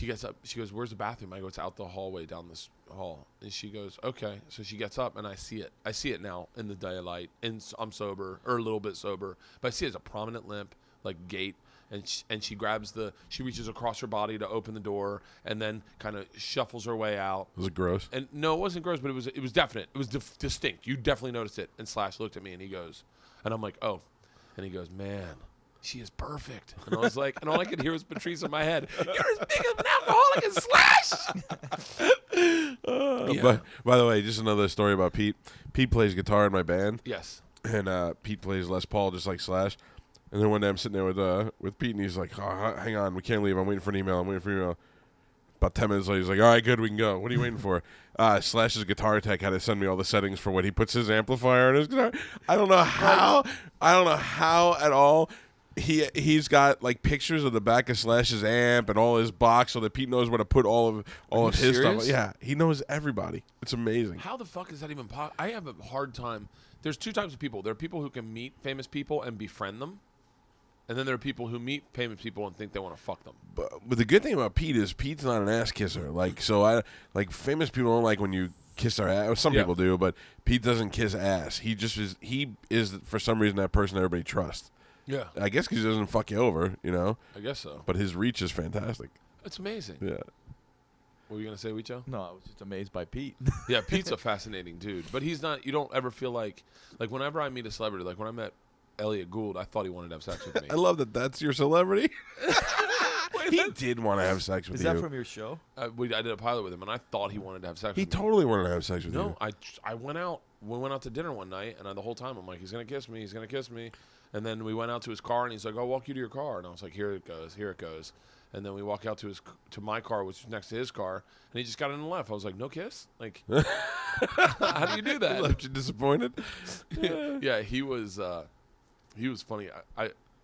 gets up. She goes, "Where's the bathroom?" I go, "It's out the hallway down this hall." And she goes, "Okay." So she gets up, and I see it. I see it now in the daylight. And I'm sober, or a little bit sober, but I see it as a prominent limp, like gait. And she she reaches across her body to open the door, and then kind of shuffles her way out. Was it gross? And no, it wasn't gross, but it was definite. It was distinct. You definitely noticed it. And Slash looked at me, and he goes, and I'm like, "Oh," and he goes, "Man, she is perfect." And I was like, and all I could hear was Patrice in my head. "You're as big of an alcoholic as Slash." Yeah. By the way, just another story about Pete. Pete plays guitar in my band. Yes. And Pete plays Les Paul just like Slash. And then one day I'm sitting there with Pete, and he's like, "Oh, hang on, we can't leave. I'm waiting for an email. About 10 minutes later, he's like, "All right, good, we can go. What are you waiting for?" Slash's guitar tech had to send me all the settings for what he puts his amplifier on his guitar. I don't know how at all. He's got like pictures of the back of Slash's amp and all his box, so that Pete knows where to put all of his serious? stuff. Yeah, he knows everybody. It's amazing. How the fuck is that even possible? I have a hard time. There's two types of people. There are people who can meet famous people and befriend them, and then there are people who meet famous people and think they want to fuck them. But the good thing about Pete is Pete's not an ass kisser. Like famous people don't like when you kiss their ass. Some people do, but Pete doesn't kiss ass. He just is. He is for some reason that person everybody trusts. Yeah, I guess because he doesn't fuck you over, you know. I guess so. But his reach is fantastic. It's amazing. Yeah. What were you gonna say, Huicho? No, I was just amazed by Pete. Yeah, Pete's a fascinating dude, but he's not. You don't ever feel like whenever I meet a celebrity, like when I met Elliot Gould, I thought he wanted to have sex with me. I love that. That's your celebrity. He did want to have sex with Is you. that from your show? I did a pilot with him, and I thought he wanted to have sex He with me. totally wanted to have sex with you. No, I went out. We went out to dinner one night, and the whole time I'm like, he's gonna kiss me, he's gonna kiss me, and then we went out to his car, and he's like, I'll walk you to your car, and I was like, here it goes, and then we walk out to my car, which was next to his car, and he just got in and left. I was like, no kiss, like, how do you do that? Left you disappointed? Yeah, he was funny.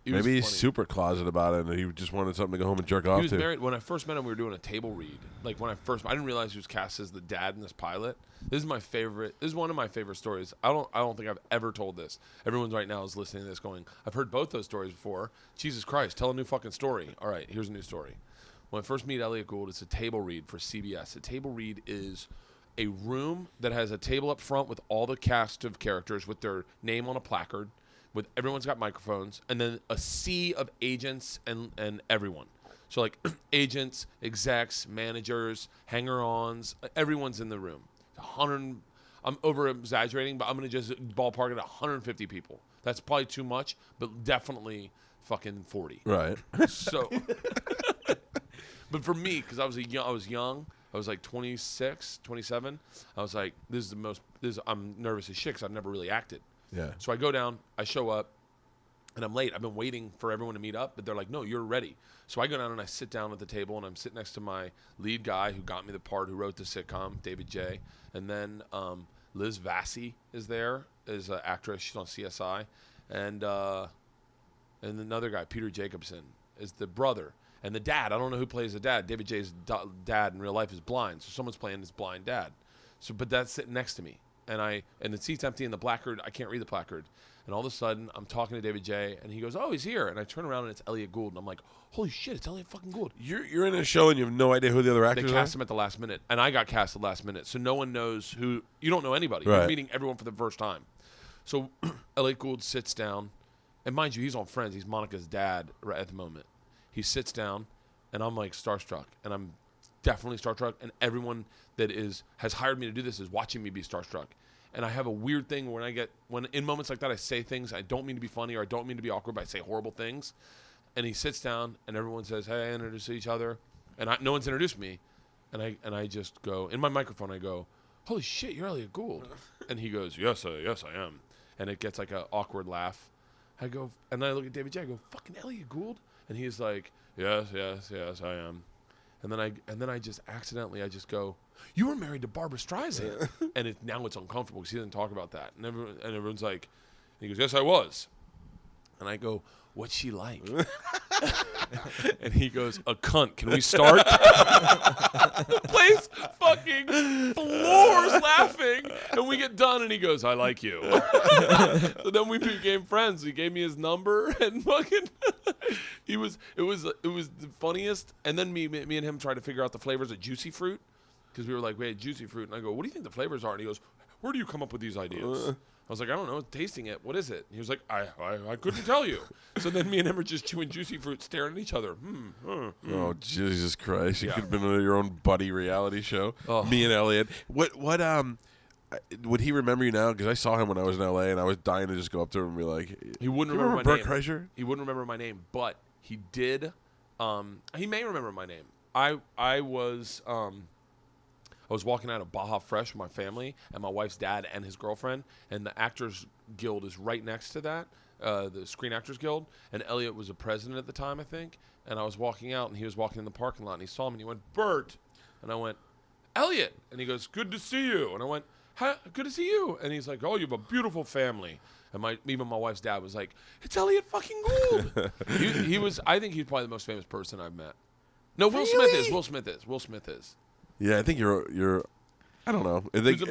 Maybe he's super closet about it, and he just wanted something to go home and jerk off He was to. married. When I first met him, we were doing a table read. Like I didn't realize he was cast as the dad in this pilot. This is my favorite. This is one of my favorite stories. I don't think I've ever told this. Everyone's right now is listening to this going, I've heard both those stories before. Jesus Christ, tell a new fucking story. All right, here's a new story. When I first meet Elliot Gould, it's a table read for CBS. A table read is a room that has a table up front with all the cast of characters with their name on a placard. With everyone's got microphones, and then a sea of agents and everyone. So like agents, execs, managers, hanger-ons, everyone's in the room. 100. I'm over exaggerating, but I'm gonna just ballpark it at 150 people. That's probably too much, but definitely fucking 40. Right. So, but for me, because I was young. I was like 26, 27. I was like, I'm nervous as shit because I've never really acted. Yeah. So I go down, I show up, and I'm late. I've been waiting for everyone to meet up, but they're like, no, you're ready. So I go down and I sit down at the table, and I'm sitting next to my lead guy who got me the part, who wrote the sitcom, David J. And then Liz Vassy is there, is an actress. She's on CSI. And another guy, Peter Jacobson, is the brother. And the dad, I don't know who plays the dad. David J's dad in real life is blind, so someone's playing his blind dad. So, but that's sitting next to me. And the seat's empty, and the placard, I can't read the placard. And all of a sudden, I'm talking to David J, and he goes, oh, he's here. And I turn around, and it's Elliot Gould. And I'm like, holy shit, it's Elliot fucking Gould. You're in a show, and you have no idea who the other actors are? They cast him at the last minute, and I got cast at the last minute. So no one knows who. You don't know anybody. Right. You're meeting everyone for the first time. So Elliot Gould sits down, and mind you, he's on Friends. He's Monica's dad right at the moment. He sits down, and I'm like starstruck, and I'm definitely starstruck, and everyone that has hired me to do this is watching me be starstruck. And I have a weird thing when in moments like that, I say things I don't mean to be funny or I don't mean to be awkward, but I say horrible things. And he sits down, and everyone says, hey, introduce each other. And no one's introduced me. And I just go, in my microphone, I go, holy shit, you're Elliot Gould. And he goes, yes, I am. And it gets like an awkward laugh. I go, and I look at David J, I go, fucking Elliot Gould? And he's like, yes, I am. And then I just accidentally, I just go, you were married to Barbara Streisand. And now it's uncomfortable because he didn't talk about that. And everyone's like, and he goes, yes, I was. And I go, what's she like? And he goes, a cunt. Can we start? The place fucking floors laughing. And we get done, and he goes, I like you. So then we became friends. He gave me his number, and fucking it was the funniest. And then me and him tried to figure out the flavors of juicy fruit, because we were like, we had juicy fruit. And I go, what do you think the flavors are? And he goes, where do you come up with these ideas? I was like, I don't know, tasting it. What is it? And he was like, I couldn't tell you. So then me and him are just chewing juicy fruit, staring at each other. Oh, Jesus Christ. You Yeah. could have been on your own buddy reality show. Oh. Me and Elliot. What would he remember you now? Because I saw him when I was in L.A., and I was dying to just go up to him and be like, He wouldn't "You remember my Bert name. Kreischer? He wouldn't remember my name, but he did. He may remember my name. I was walking out of Baja Fresh with my family and my wife's dad and his girlfriend, and the Actors Guild is right next to that, the Screen Actors Guild, and Elliot was a president at the time, I think, and I was walking out, and he was walking in the parking lot, and he saw me, and he went, Bert, and I went, Elliot, and he goes, good to see you, and I went, good to see you. And he's like, oh, you have a beautiful family. And even my wife's dad was like, it's Elliot fucking Gould. he was. I think he's probably the most famous person I've met. No, Will Smith is. Will Smith is. Yeah, I think you're. I don't know. I think,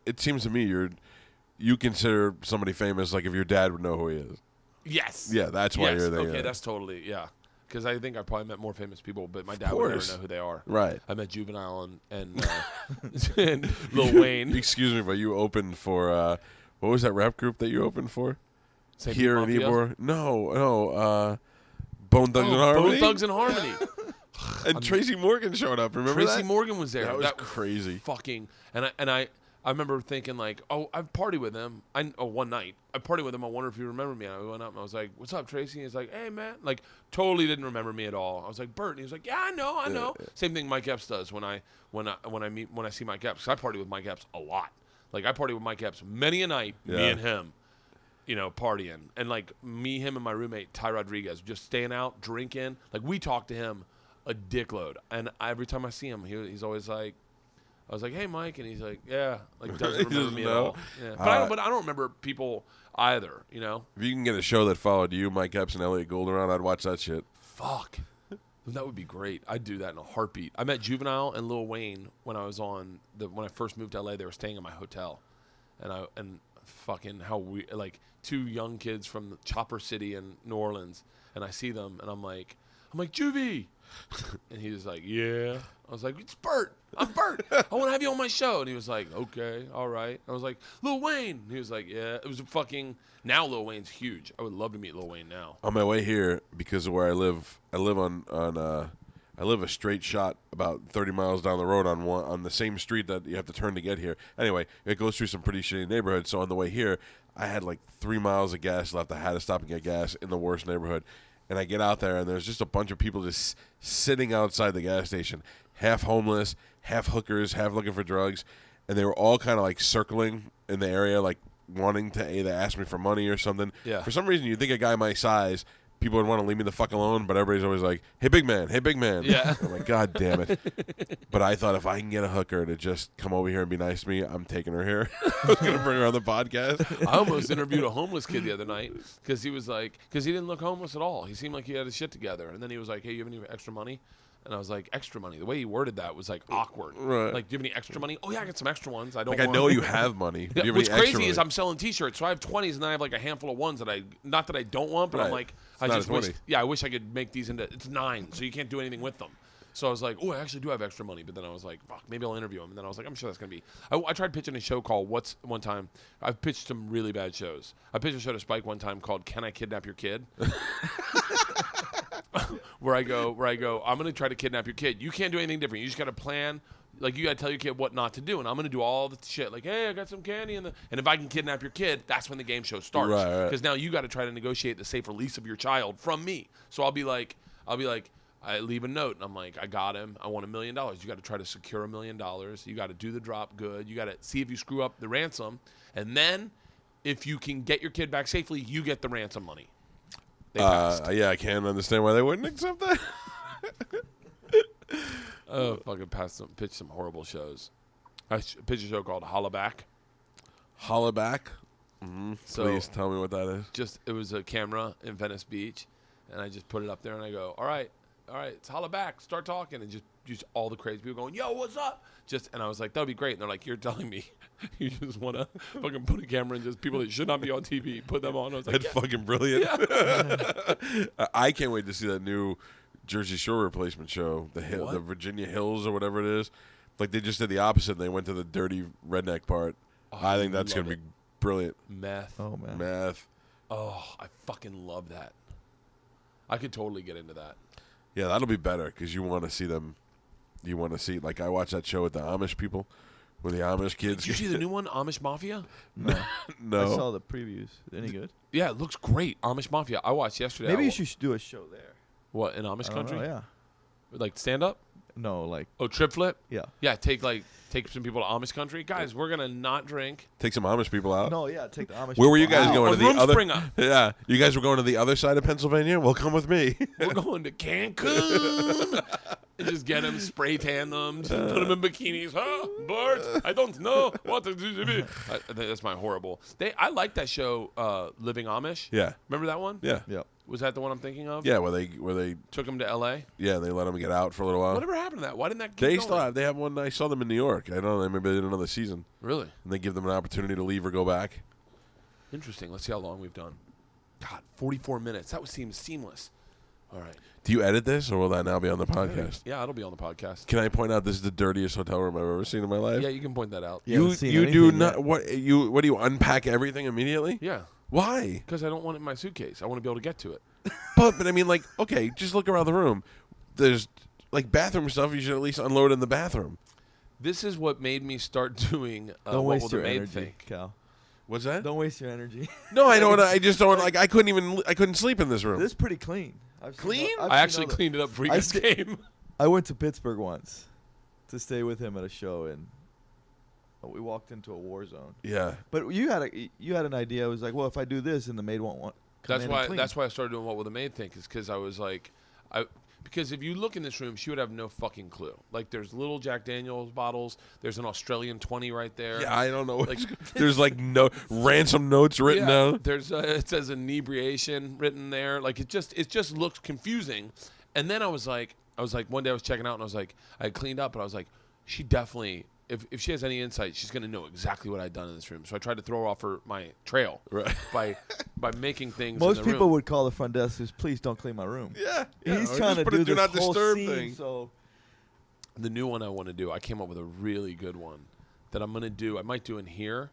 it seems to me you consider somebody famous like if your dad would know who he is. Yes. Yeah, that's why you're there. Okay, that's totally Because I think I probably met more famous people, but my dad would never know who they are. Right. I met Juvenile and and Lil Wayne. Excuse me, but you opened for what was that rap group that you opened for? St. Here in Ybor? No. Bone Thugs and Harmony. Bone Thugs and Harmony. And Tracy Morgan showed up. Remember Tracy Morgan was there. That was crazy. Fucking I remember thinking like, oh, I've partied with him. One night I partied with him. I wonder if you remember me. And I went up and I was like, "What's up, Tracy?" And he's like, "Hey, man." Like totally didn't remember me at all. I was like, "Bert." And he was like, "Yeah, I know." Yeah. Same thing Mike Epps does when I see Mike Epps. 'Cause I party with Mike Epps a lot. Like I party with Mike Epps many a night. Yeah. Me and him. Partying. And like me, him, and my roommate Ty Rodriguez just staying out drinking. Like we talk to him a dickload. And every time I see him, he's always like. I was like, "Hey, Mike," and he's like, "Yeah," like doesn't remember me at all. Yeah. But I don't remember people either. If you can get a show that followed you, Mike Epps and Elliot Gould around, I'd watch that shit. Fuck, that would be great. I'd do that in a heartbeat. I met Juvenile and Lil Wayne when I was when I first moved to LA. They were staying in my hotel, and fucking how we like two young kids from Chopper City in New Orleans, and I see them, and I'm like, Juvie. And he was like, "Yeah." I was like, "It's Bert. I'm Bert. I want to have you on my show." And he was like, "Okay, all right." I was like, "Lil Wayne." And he was like, "Yeah." It was now Lil Wayne's huge. I would love to meet Lil Wayne now. On my way here, because of where I live I live a straight shot about 30 miles down the road on the same street that you have to turn to get here. Anyway, it goes through some pretty shitty neighborhoods. So on the way here, I had like 3 miles of gas left. I had to stop and get gas in the worst neighborhood. And I get out there, and there's just a bunch of people just sitting outside the gas station, half homeless, half hookers, half looking for drugs. And they were all kind of like circling in the area, like wanting to either ask me for money or something. Yeah. For some reason, you'd think a guy my size, people would want to leave me the fuck alone, but everybody's always like, "Hey, big man. Hey, big man." Yeah. I'm like, God damn it. But I thought if I can get a hooker to just come over here and be nice to me, I'm taking her here. I was going to bring her on the podcast. I almost interviewed a homeless kid the other night because he didn't look homeless at all. He seemed like he had his shit together. And then he was like, "Hey, you have any extra money?" And I was like, "Extra money." The way he worded that was like awkward. Right. Like, "Do you have any extra money?" "Oh, yeah, I got some extra ones. I know you have money. Do you have What's any extra crazy is money? I'm selling T-shirts, so I have 20s, and then I have like a handful of ones that not that I don't want, but Right. I'm like, It's I not just a wish. 20. Yeah, I wish I could make these into. It's 9, so you can't do anything with them. So I was like, "Oh, I actually do have extra money," but then I was like, "Fuck, maybe I'll interview him." And then I was like, "I'm sure that's gonna be." I tried pitching a show called one time. I've pitched some really bad shows. I pitched a show to Spike one time called "Can I Kidnap Your Kid?" where I go, I'm going to try to kidnap your kid. You can't do anything different. You just got to plan. Like, you got to tell your kid what not to do. And I'm going to do all the shit. Like, "Hey, I got some candy." And if I can kidnap your kid, that's when the game show starts. Right. Because now you got to try to negotiate the safe release of your child from me. So I'll be like, I leave a note. And I'm like, "I got him. I want $1 million. You got to try to secure $1 million. You got to do the drop good. You got to see if you screw up the ransom. And then if you can get your kid back safely, you get the ransom money." They passed. Yeah, I can't understand why they wouldn't accept that. Oh, fucking pitch some horrible shows. I pitched a show called Holla Back. Holla Back? Mm-hmm. So please tell me what that is. It was a camera in Venice Beach, and I just put it up there, and I go, all right, it's Holla Back. Start talking, and just all the crazy people going, "Yo, what's up?" And I was like, "That would be great." And they're like, "You're telling me you just want to fucking put a camera in just people that should not be on TV, put them on?" I was like, "That's fucking brilliant." Yeah. I can't wait to see that new Jersey Shore replacement show, the Virginia Hills or whatever it is. Like, they just did the opposite. They went to the dirty redneck part. Oh, I think that's going to be brilliant. Meth. Oh, man. Meth. Oh, I fucking love that. I could totally get into that. Yeah, that'll be better because you want to see them. You want to see, like, I watched that show with the Amish people, with the Amish kids. Did you see the new one, Amish Mafia? No. No. I saw the previews. Any good? Yeah, it looks great. Amish Mafia. I watched yesterday. Maybe you should do a show there. What, in Amish country? Know, yeah. Like stand up? No, like. Oh, trip flip? Yeah. Yeah, take some people to Amish country. Guys, we're going to not drink. Take some Amish people out. No, yeah, take the Amish Where were you guys out. going? To the other? Springer. Yeah, you guys were going to the other side of Pennsylvania? Well, come with me. We're going to Cancun. And just get them, spray tan them, put them in bikinis. Bert, I don't know what to do. That's my horrible. I like that show, Living Amish. Yeah. Remember that one? Yeah. Yep. Was that the one I'm thinking of? Yeah, where they Took them to L.A.? Yeah, they let them get out for a little while. Whatever happened to that? Why didn't that keep They going? still have. They have one. I saw them in New York. I don't know. Maybe they did another season. Really? And they give them an opportunity to leave or go back. Interesting. Let's see how long we've done. God, 44 minutes. That would seem seamless. All right. Do you edit this, or will that now be on the podcast? Yeah, it'll be on the podcast. Can I point out this is the dirtiest hotel room I've ever seen in my life? Yeah, you can point that out. You do not. What do you unpack everything immediately? Yeah, Why? because I don't want it in my suitcase. I want to be able to get to it. But I mean, like, okay, just look around the room. There's like bathroom stuff. You should at least unload in the bathroom. This is what made me start doing Don't What waste Will the your Maid energy, Think? Cal. What's that? Don't waste your energy. No, I don't. I just don't. Like, I couldn't sleep in this room. This is pretty clean. Clean? I actually cleaned it up before you guys came. I went to Pittsburgh once to stay with him at a show, and we walked into a war zone. Yeah. But you had an idea. It was like, well, if I do this, and the maid won't want. That's why I started doing What Will the Maid Think, is because I was like, because if you look in this room, she would have no fucking clue. Like, there's little Jack Daniels bottles. There's an Australian 20 right there. Yeah, I don't know. Like, there's like no ransom notes written down. There's it says inebriation written there. Like, it just looks confusing. And then I was like, one day I was checking out, and I was like, I had cleaned up, and I was like, she definitely. If she has any insight, she's going to know exactly what I'd done in this room. So I tried to throw her off my trail by making things. Most in the people room. would call the front desk, "Says, please don't clean my room." Yeah. He's or trying just to put a do do this not whole disturb scene, thing. So The new one I want to do, I came up with a really good one that I'm going to do. I might do in here.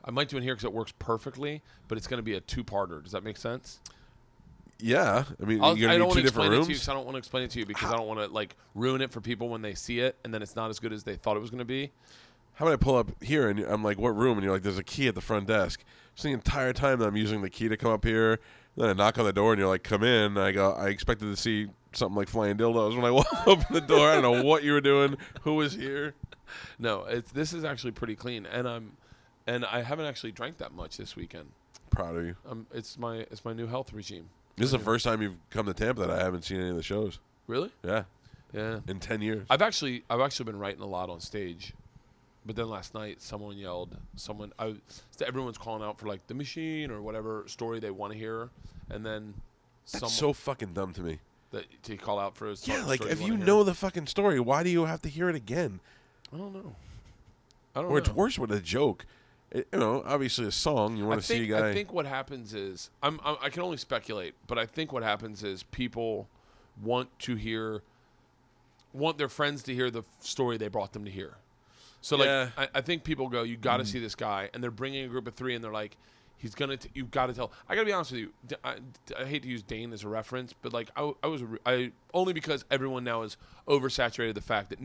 Because it works perfectly, but it's going to be a two-parter. Does that make sense? Yeah. I mean, I you're don't going to want be to two different explain it rooms. to you, so I don't want to explain it to you because I don't want to like ruin it for people when they see it, and then it's not as good as they thought it was going to be. How about I pull up here and I'm like, what room? And you're like, there's a key at the front desk. So the entire time that I'm using the key to come up here, then I knock on the door and you're like, come in. And I go, I expected to see something like flying dildos when I walk open the door. I don't know what you were doing, who was here. No, this is actually pretty clean, and I haven't actually drank that much this weekend. Proud of you. It's my new health regime. This is the first time you've come to Tampa that I haven't seen any of the shows. Really? Yeah. Yeah. In 10 years. I've actually been writing a lot on stage. But then last night, someone yelled. Everyone's calling out for like the machine or whatever story they want to hear, and then That's so fucking dumb to me. to call out for a Yeah, like story if you wanna hear. know the fucking story, why do you have to hear it again? I don't know. I don't Or know. it's worse with a joke. Obviously a song. You want to see a guy. I think what happens is I can only speculate, but I think what happens is people want their friends to hear the story they brought them to hear. So Yeah. like I think people go, you got to see this guy, and they're bringing a group of three, and they're like, he's gonna. You've got to tell. I gotta be honest with you. I hate to use Dane as a reference, but like I only because everyone now is oversaturated the fact that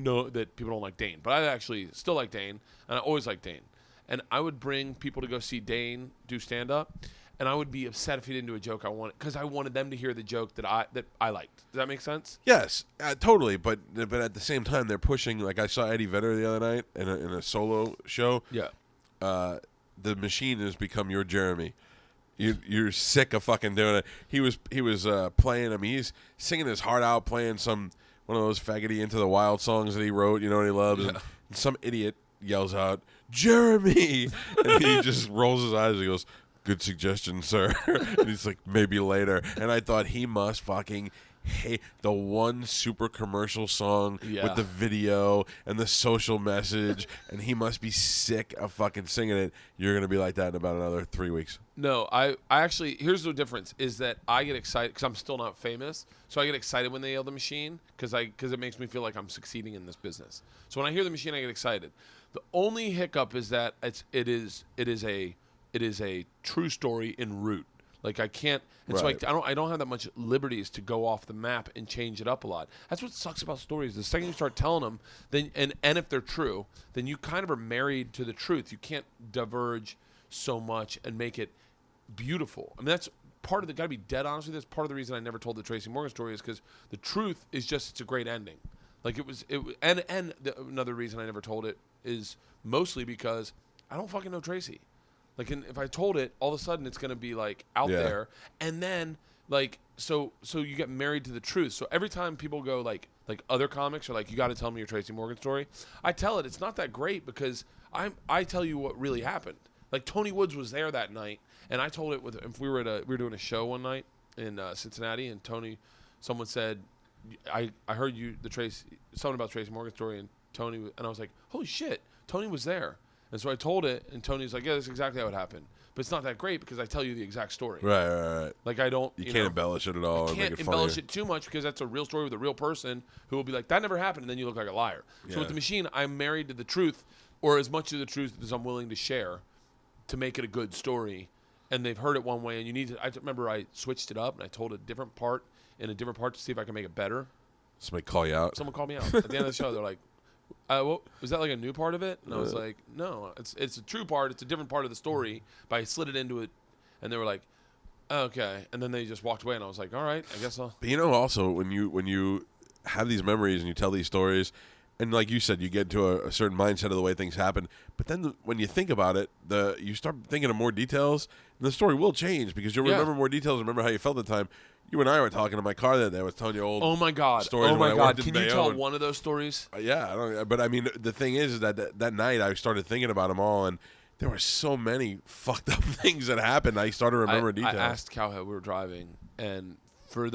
people don't like Dane, but I actually still like Dane, and I always like Dane, and I would bring people to go see Dane do stand up. And I would be upset if he didn't do a joke I wanted, because I wanted them to hear the joke that I liked. Does that make sense? Yes, totally. But at the same time, they're pushing. Like I saw Eddie Vedder the other night in a solo show. Yeah. The machine has become your Jeremy. You're sick of fucking doing it. He was playing. I mean, he's singing his heart out, playing one of those faggoty Into the Wild songs that he wrote. You know what he loves. Yeah. And some idiot yells out, "Jeremy!" and he just rolls his eyes. And he goes, "Good suggestion, sir." And he's like, "Maybe later." And I thought he must fucking hate the one super commercial song with the video and the social message, and he must be sick of fucking singing it. You're gonna be like that in about another 3 weeks. No, I actually, here's the difference, is that I get excited because I'm still not famous, so I get excited when they yell the machine because it makes me feel like I'm succeeding in this business. So when I hear the machine, I get excited. The only hiccup is that it is a true story en route. Like I can't. It's Right. like I don't have that much liberties to go off the map and change it up a lot. That's what sucks about stories. The second you start telling them, then and if they're true, then you kind of are married to the truth. You can't diverge so much and make it beautiful. I mean, that's part of the. Got to be dead honest with you. That's part of the reason I never told the Tracy Morgan story is because the truth is just it's a great ending. Like another reason I never told it is mostly because I don't fucking know Tracy. Like, if I told it, all of a sudden it's going to be, like, out there. And then like so you get married to the truth. So every time people go like other comics are like, you got to tell me your Tracy Morgan story, I tell it. It's not that great because I tell you what really happened. Like Tony Woods was there that night, and I told it if we were doing a show one night in Cincinnati, and someone said, I heard something about Tracy Morgan story, and Tony, and I was like, holy shit, Tony was there. And so I told it, and Tony's like, yeah, that's exactly how it happened. But it's not that great because I tell you the exact story. Right. Like I don't. You can't embellish it at all. I can't make it embellish funnier. it too much because that's a real story with a real person who will be like, that never happened, and then you look like a liar. So with the machine, I'm married to the truth, or as much of the truth as I'm willing to share, to make it a good story. And they've heard it one way, and you need to. I remember I switched it up and I told a different part to see if I can make it better. Somebody call you out. Someone called me out at the end of the show. They're like, was that like a new part of it? And I was like, no, it's a true part. It's a different part of the story, but I slid it into it. And they were like, okay. And then they just walked away, and I was like, all right, I guess I'll. But also when you have these memories and you tell these stories, and like you said, you get to a certain mindset of the way things happen. But then when you think about it, you start thinking of more details, and the story will change because you'll remember more details. Remember how you felt at the time. You and I were talking in my car that day. I was telling you old. Oh my god! Stories Oh my when I god! worked in Can you tell Bayonne. one of those stories? Yeah, but I mean, the thing is that night I started thinking about them all, and there were so many fucked up things that happened. I started remembering details. I asked Cowhead, we were driving, and for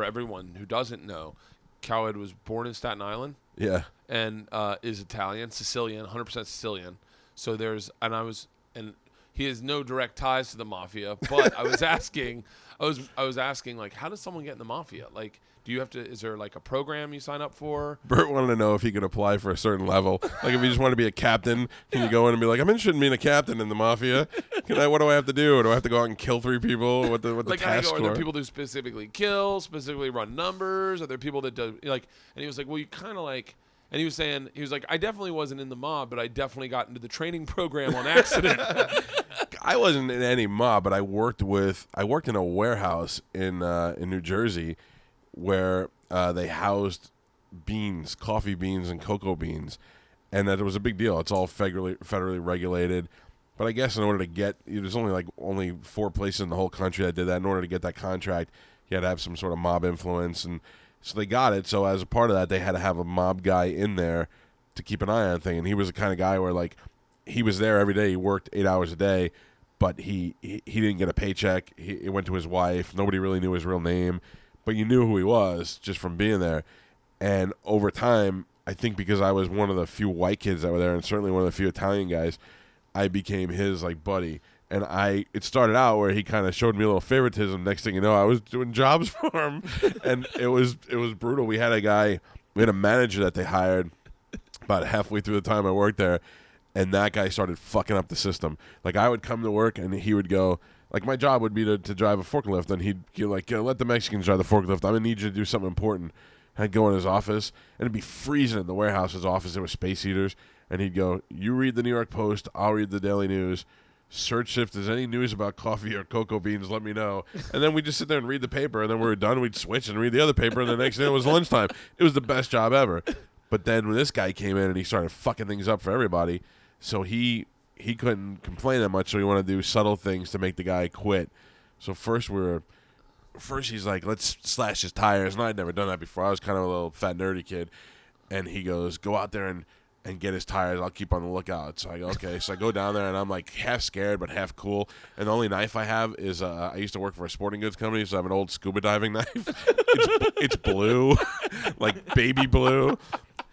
everyone who doesn't know, Cowhead was born in Staten Island. Yeah. And is Italian, Sicilian, 100% Sicilian. So and he has no direct ties to the mafia. But I was asking, like, how does someone get in the mafia? Like, is there like a program you sign up for? Bert wanted to know if he could apply for a certain level. Like if you just want to be a captain, can you go in and be like, I'm interested in being a captain in the mafia? What do I have to do? Do I have to go out and kill 3 people? What the like, tasks are there people who specifically kill, specifically run numbers? Are there people that do like? And he was like, well, you kind of like. And he was like, I definitely wasn't in the mob, but I definitely got into the training program on accident. I wasn't in any mob, but I worked in a warehouse in New Jersey where they housed beans, coffee beans and cocoa beans, and that it was a big deal. It's all federally regulated. But I guess in order to get, there's only 4 places in the whole country that did that. In order to get that contract, you had to have some sort of mob influence, and so they got it. So as a part of that, they had to have a mob guy in there to keep an eye on things. And he was the kind of guy where, like, he was there every day. He worked 8 hours a day, but he didn't get a paycheck. He went to his wife. Nobody really knew his real name, but you knew who he was just from being there. And over time, I think because I was one of the few white kids that were there, and certainly one of the few Italian guys, I became his like buddy. And it started out where he kind of showed me a little favoritism. Next thing you know, I was doing jobs for him, and it was brutal. We had a manager that they hired about halfway through the time I worked there, and that guy started fucking up the system. Like I would come to work, and he would go, like my job would be to drive a forklift, and he'd like, let the Mexicans drive the forklift. I'm gonna need you to do something important. I'd go in his office, and it'd be freezing in the warehouse's office. There were space heaters, and he'd go, you read the New York Post, I'll read the Daily News. Search if there's any news about coffee or cocoa beans, let me know. And then we'd just sit there and read the paper, and then when we were done, we'd switch and read the other paper, and the next day it was lunchtime. It was the best job ever. But then when this guy came in and he started fucking things up for everybody, so he couldn't complain that much, so he wanted to do subtle things to make the guy quit. So first he's like, let's slash his tires. And I'd never done that before. I was kind of a little fat nerdy kid. And he goes, go out there and get his tires. I'll keep on the lookout. So I go, okay. So I go down there, and I'm like half scared but half cool. And the only knife I have is I used to work for a sporting goods company, so I have an old scuba diving knife. It's blue, like baby blue.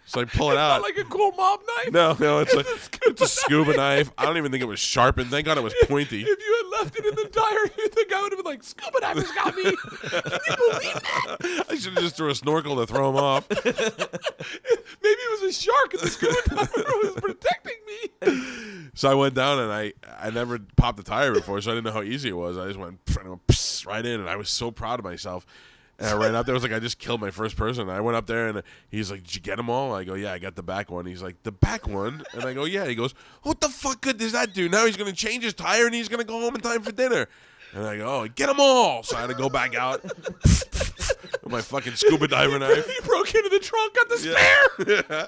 So I pull it out. Not like a cool mob knife. No, it's a scuba knife. I don't even think it was sharpened. Thank God it was pointy. If you had left it in the tire, the guy would have been like, "Scuba divers got me." Can you believe that? I should have just threw a snorkel to throw him off. Maybe it was a shark, and the scuba diver was protecting me. So I went down, and I never popped the tire before, so I didn't know how easy it was. I just went right in, and I was so proud of myself. And I ran out there. I was like, I just killed my first person. I went up there, and he's like, did you get them all? I go, yeah, I got the back one. He's like, the back one? And I go, yeah. He goes, what the fuck good does that do? Now he's going to change his tire, and he's going to go home in time for dinner. And I go, oh, get them all. So I had to go back out with my fucking scuba diver knife. You broke into the trunk, got the spare. Yeah.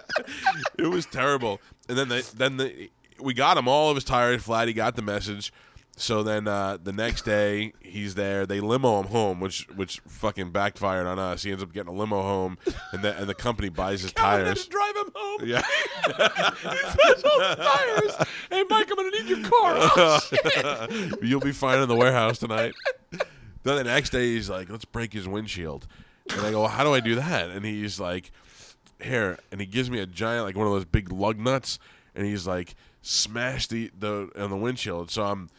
It was terrible. And then we got him all of his tires flat. He got the message. So then the next day he's there. They limo him home, which fucking backfired on us. He ends up getting a limo home, and the company buys his Cowhead tires. had to drive him home. Yeah. He special tires. Hey, Mike, I'm gonna need your car. Oh, shit. You'll be fine in the warehouse tonight. Then the next day he's like, let's break his windshield. And I go, well, how do I do that? And he's like, here. And he gives me a giant, like one of those big lug nuts. And he's like, smash the on the windshield. So I'm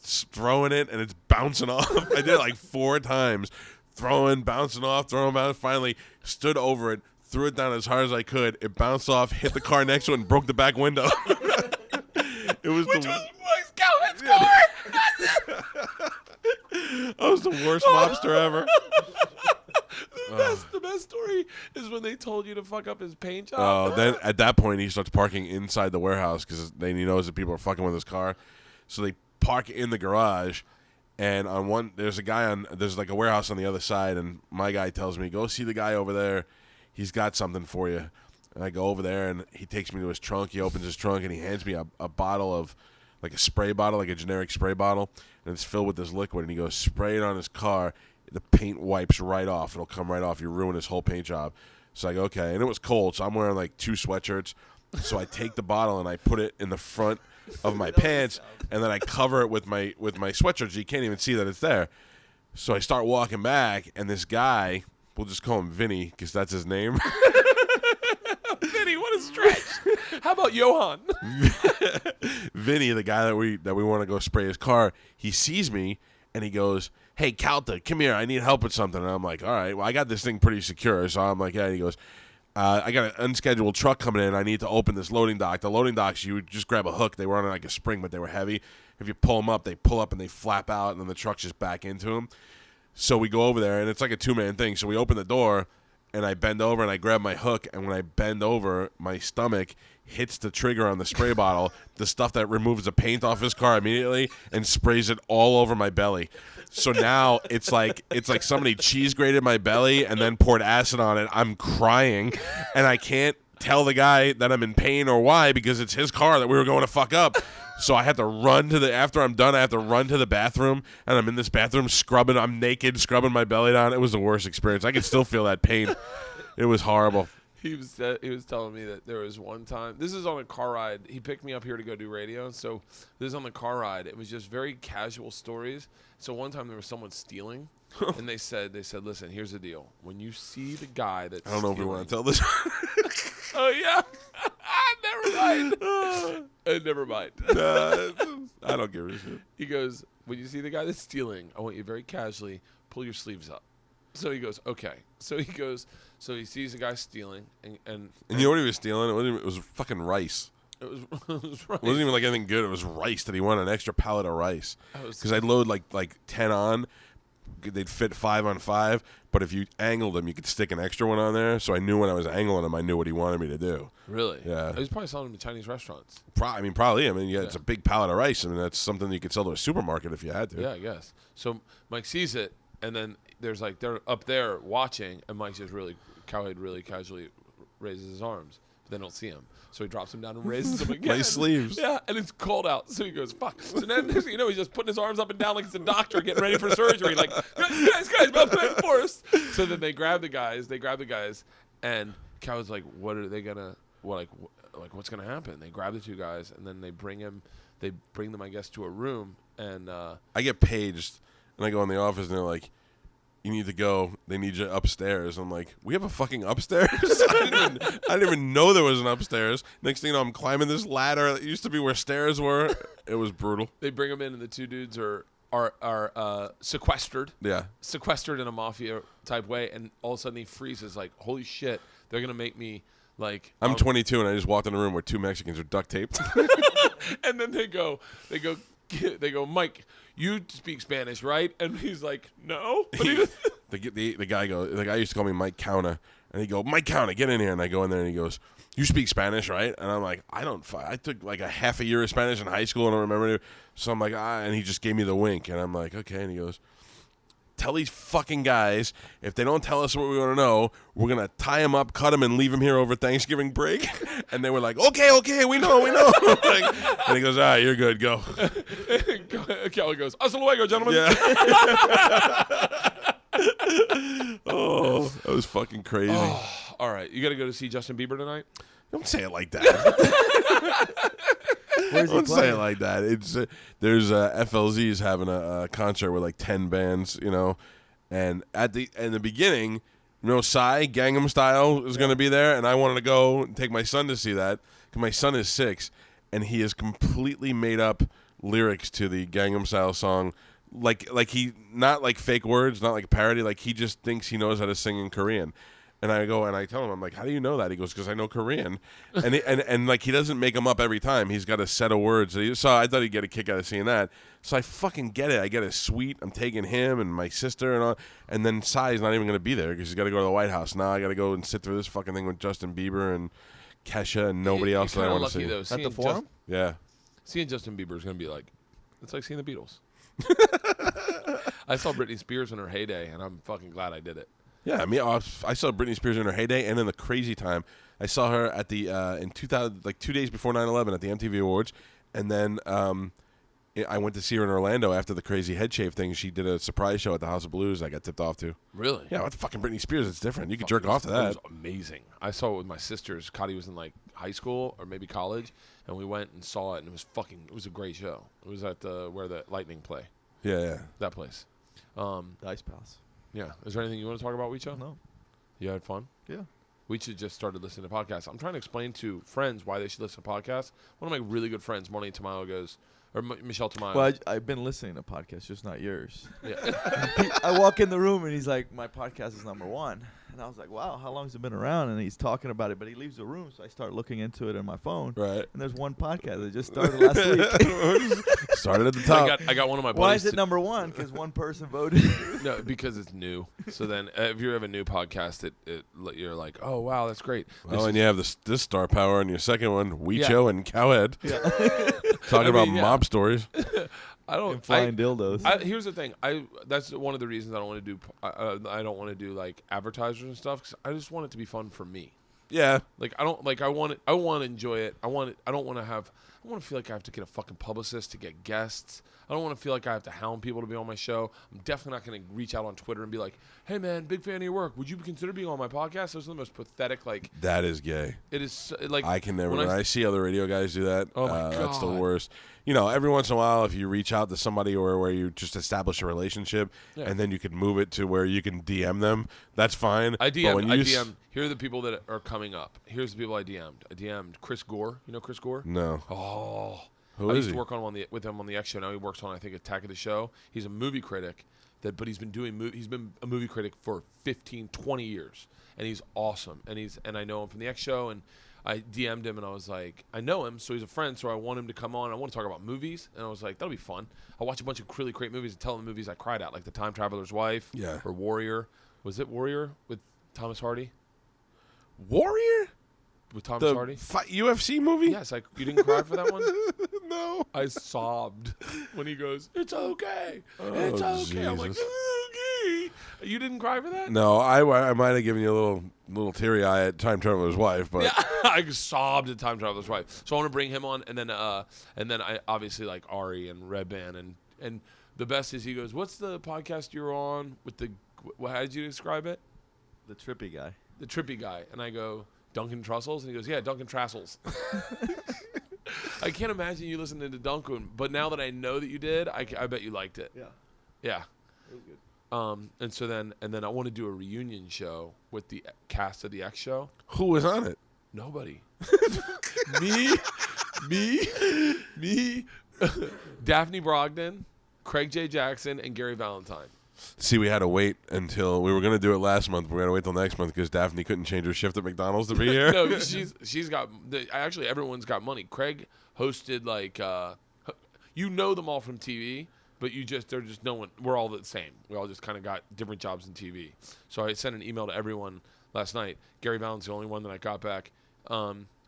throwing it, and it's bouncing off. I did it like 4 times. Throwing, bouncing off, throwing, bouncing. Finally stood over it, threw it down as hard as I could. It bounced off, hit the car next to it, and broke the back window. It was Which was Mike's Cowhead's car. I was the worst mobster ever. The best story is when they told you to fuck up his paint job. Oh, then at that point he starts parking inside the warehouse because then he knows that people are fucking with his car. So they park in the garage, and there's like a warehouse on the other side, and my guy tells me, go see the guy over there. He's got something for you. And I go over there, and he takes me to his trunk. He opens his trunk, and he hands me a bottle of, like a spray bottle, like a generic spray bottle, and it's filled with this liquid. And he goes, spray it on his car. The paint wipes right off. It'll come right off. You ruin his whole paint job. So I go, okay. And it was cold, so I'm wearing like 2 sweatshirts. So I take the bottle and I put it in the front of my pants, and then I cover it with my sweatshirt, so you can't even see that it's there. So I start walking back, and this guy, we'll just call him Vinny because that's his name. Vinny, what a stretch. How about Johan? Vinny, the guy that we want to go spray his car, he sees me and he goes, hey, Calta, come here. I need help with something. And I'm like, all right, well, I got this thing pretty secure. So I'm like, yeah. And he goes, I got an unscheduled truck coming in. I need to open this loading dock. The loading docks, you would just grab a hook. They were on like a spring, but they were heavy. If you pull them up, they pull up and they flap out, and then the truck's just back into them. So we go over there, and it's like a 2-man thing. So we open the door, and I bend over, and I grab my hook. And when I bend over, my stomach hits the trigger on the spray bottle, the stuff that removes the paint off his car immediately, and sprays it all over my belly. So now it's like somebody cheese grated my belly and then poured acid on it. I'm crying, and I can't tell the guy that I'm in pain or why, because it's his car that we were going to fuck up. So I have to run after I'm done, I have to run to the bathroom, and I'm in this bathroom scrubbing. I'm naked, scrubbing my belly down. It was the worst experience. I can still feel that pain. It was horrible. He was telling me that there was one time. This is on a car ride. He picked me up here to go do radio. So this is on the car ride. It was just very casual stories. So one time there was someone stealing, and they said, listen, here's the deal. When you see the guy that's I don't know if we want to tell this. Oh yeah. Never mind. Never mind. I don't give a shit. He goes, when you see the guy that's stealing, I want you very casually pull your sleeves up. So he goes, okay. So he sees the guy stealing, and you know what he was stealing? It was fucking rice. It was rice. It wasn't even like anything good. It was rice that he wanted, an extra pallet of rice. Because I'd load like 10 on. They'd fit 5 on 5, but if you angled them, you could stick an extra one on there. So I knew when I was angling them, I knew what he wanted me to do. Really? Yeah. He was probably selling them in Chinese restaurants. Probably. It's a big pallet of rice. that's something you could sell to a supermarket if you had to. Yeah, I guess. So Mike sees it, and then there's like they're up there watching, and Mike just Cowhead really casually raises his arms, but they don't see him. So he drops him down and raises them again. Nice sleeves. Yeah, and it's cold out. So he goes, fuck. So then, he's just putting his arms up and down like he's a doctor getting ready for surgery. Like, guys, about to force. So then they grab the guys. And Cowhead's like, what are they going to, what's going to happen? They grab the 2 guys, and then they bring them, I guess, to a room. And I get paged, and I go in the office, and they're like, you need to go. They need you upstairs. I'm like, we have a fucking upstairs? I didn't even know there was an upstairs. Next thing you know, I'm climbing this ladder that used to be where stairs were. It was brutal. They bring them in, and the 2 dudes are sequestered. Yeah. Sequestered in a mafia type way, and all of a sudden he freezes like, holy shit, they're gonna make me like. I'm 22, and I just walked in a room where 2 Mexicans are duct taped. And then they go, Mike, you speak Spanish, right? And he's like, no. But the guy used to call me Mike Counter, and he go, Mike Counter, get in here. And I go in there, and he goes, you speak Spanish, right? And I'm like, I took like a half a year of Spanish in high school, and I don't remember it. So I'm like, and he just gave me the wink, and I'm like, okay. And he goes, tell these fucking guys, if they don't tell us what we want to know, we're going to tie them up, cut them, and leave them here over Thanksgiving break. And they were like, okay, we know. And he goes, all right, you're good, go. Kelly goes, hasta luego, gentlemen. Yeah. Oh, that was fucking crazy. Oh, all right, you got to go to see Justin Bieber tonight? Don't say it like that. Where's he Don't say it playing? like that. It's there's FLZ's having a concert with like 10 bands, and in the beginning, Psy Gangnam Style is going to be there, and I wanted to go and take my son to see that because my son is 6, and he has completely made up lyrics to the Gangnam Style song, like he not like fake words, not like a parody, like he just thinks he knows how to sing in Korean. And I go and I tell him, I'm like, how do you know that? He goes, because I know Korean. And and like he doesn't make them up every time. He's got a set of words. So I thought he'd get a kick out of seeing that. So I fucking get it. I get a suite. I'm taking him and my sister and all. And then Psy's not even going to be there because he's got to go to the White House. Now I got to go and sit through this fucking thing with Justin Bieber and Kesha and nobody else that I want to see. Though, At the Forum? Yeah. Seeing Justin Bieber is going to be like, it's like seeing the Beatles. I saw Britney Spears in her heyday, and I'm fucking glad I did it. Yeah, I mean, I saw Britney Spears in her heyday and in the crazy time. I saw her at the in 2000, like 2 days before 9/11 at the MTV Awards, and then I went to see her in Orlando after the crazy head shave thing. She did a surprise show at the House of Blues. I got tipped off to. Really? Yeah, what the fucking Britney Spears? It's different. You can jerk off to that. It was amazing. I saw it with my sisters. Cotty was in like high school or maybe college, and we went and saw it, and it was a great show. It was at where the Lightning play. Yeah. That place. The Ice Palace. Yeah. Is there anything you want to talk about, Huicho? No. You had fun? Yeah. Huicho just started listening to podcasts. I'm trying to explain to friends why they should listen to podcasts. One of my really good friends, Marlene Tamayo, goes, or Michelle Tamayo. Well, I've been listening to podcasts, just not yours. Yeah. I walk in the room and he's like, my podcast is number 1. And I was like, wow, how long has it been around? And he's talking about it, but he leaves the room, so I start looking into it on my phone. Right. And there's one podcast that just started last week. Started at the top. I got one of my buddies. Why is it number 1? Because one person voted. No, because it's new. So then if you have a new podcast, you're like, oh, wow, that's great. Well, and you have this star power in your second one, Huicho and Cowhead. Yeah. Talking about mob stories. I don't And flying dildos. Here's the thing. That's one of the reasons I don't want to do. I don't want to do like advertisers and stuff. 'Cause I just want it to be fun for me. Yeah. Like I don't like. I want it. I want to enjoy it. I want it. I don't want to have. I don't want to feel like I have to get a fucking publicist to get guests. I don't want to feel like I have to hound people to be on my show. I'm definitely not going to reach out on Twitter and be like, "Hey man, big fan of your work. Would you consider being on my podcast?" Those are the most pathetic. Like That is gay. it is. Like I can never. when When I see other radio guys do that, Oh my that's the God. worst. Every once in a while, if you reach out to somebody or where you just establish a relationship, Yeah. and then you can move it to where you can DM them, that's fine. I But DM'd. when I you DM'd. Here are the people that are coming up. Here's the people I DM'd. I DM'd Chris Gore. You know Chris Gore? No. Oh. Who I is used he? to work with him on the X Show. Now he works on, I think, Attack of the Show. He's a movie critic, but he's been a movie critic for 15, 20 years, and he's awesome. And I know him from the X Show, and I DM'd him, and I was like, I know him, so he's a friend, so I want him to come on. I want to talk about movies, and I was like, that'll be fun. I'll watch a bunch of really great movies and tell him the movies I cried at, like The Time Traveler's Wife, Yeah. or Warrior. Was it Warrior with Thomas Hardy? Warrior? With Thomas The Hardy? UFC movie? Yes, you didn't cry for that one? No. I sobbed when he goes, "It's okay, Oh, it's okay." I'm like, Jesus. "Okay." You didn't cry for that? No, I might have given you a little teary eye at Time Traveler's Wife, but Yeah, I sobbed at Time Traveler's Wife. So I want to bring him on, and then I obviously like Ari and Red Band, and the best is he goes, "What's the podcast you're on with the? How did you describe it? The trippy guy. The trippy guy?" And I go, "Duncan Trussels," and he goes, "Yeah, Duncan Trassels." I can't imagine you listening to Duncan, but now that I know that you did, I bet you liked it. Yeah. Yeah. It was good. And so then I want to do a reunion show with the cast of the X Show. who was on it? Nobody. me, Daphne Brogdon, Craig J. Jackson, and Gary Valentine. See, we had to wait until we were going to do it last month, but we had to wait till next month because Daphne couldn't change her shift at McDonald's to be here. No, she's got actually everyone's got money. Craig hosted like you know them all from TV, but they're just no one. We're all the same. We all just kind of got different jobs in TV. So I sent an email to everyone last night. Gary Valentine's the only one that I got back.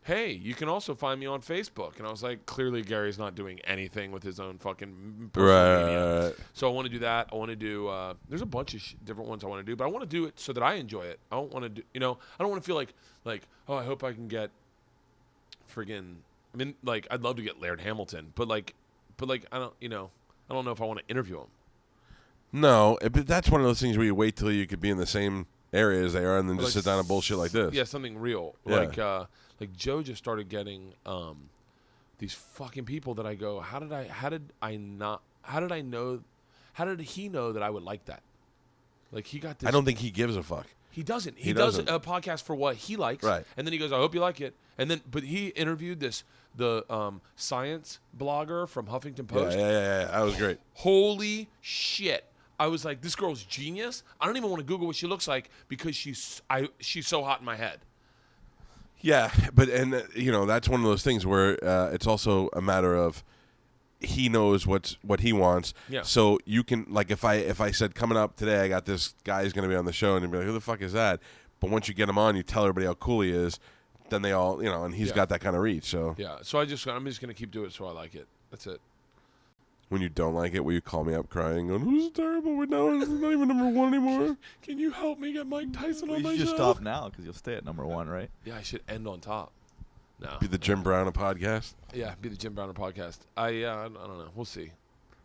Hey, you can also find me on Facebook. And I was like, clearly Gary's not doing anything with his own fucking personal media. Right. So I want to do that. I want to do, there's a bunch of different ones I want to do, but I want to do it so that I enjoy it. I don't want to do, I don't want to feel like, oh, I hope I can get friggin', like, I'd love to get Laird Hamilton, but I don't I don't know if I want to interview him. No, but that's one of those things where you wait till you could be in the same area as they are, and then just sit down and bullshit like this. Yeah, something real. Yeah. Like Joe just started getting these fucking people that I go, how did he know that I would like that? Like he got this. I don't think he gives a fuck. He doesn't. He does doesn't. a podcast for what he likes, Right. And then he goes, "I hope you like it." And then, but he interviewed the science blogger from Huffington Post. Yeah. That was great. Holy shit! I was like, "This girl's genius." I don't even want to Google what she looks like because she's so hot in my head. Yeah, but that's one of those things where it's also a matter of he knows what he wants. Yeah. So you can, like, if I said coming up today, I got this guy who's going to be on the show, and you'd be like, who the fuck is that? But once you get him on, you tell everybody how cool he is. Then they all, and he's got that kind of reach. So yeah. So I'm just going to keep doing it so I like it. That's it. when you don't like it, will you call me up crying, going, "Who's terrible? We're not even number one anymore." Can you help me get Mike Tyson on You my should show? just stop now because you'll stay at number 1, right? Yeah, I should end on top. No. Be the Jim Brown of podcast. Yeah, be the Jim Browner podcast. I don't know. We'll see.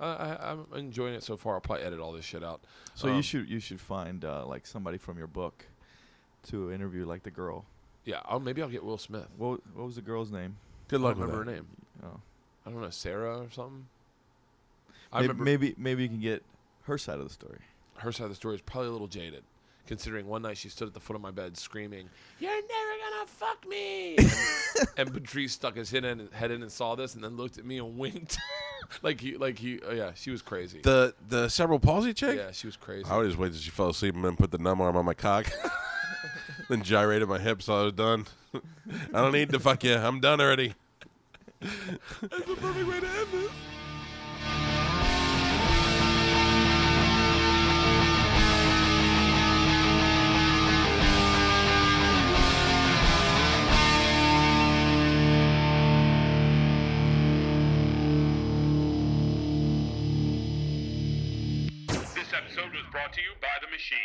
I'm enjoying it so far. I'll probably edit all this shit out. So you should find like somebody from your book to interview, like the girl. Yeah, maybe I'll get Will Smith. What was the girl's name? Good I luck don't with remember that. her name. Oh. I don't know, Sarah or something. I remember Maybe you can get her side of the story. her side of the story is probably a little jaded, considering one night she stood at the foot of my bed screaming, "You're never gonna fuck me!" and Patrice stuck his head in and saw this, and then looked at me and winked, yeah, she was crazy. The cerebral palsy chick. Yeah, she was crazy. I would just wait till she fell asleep and then put the numb arm on my cock. Then gyrated my hips till I was done. I don't need to fuck you. I'm done already. That's the perfect way to end this. This episode was brought to you by The Machine.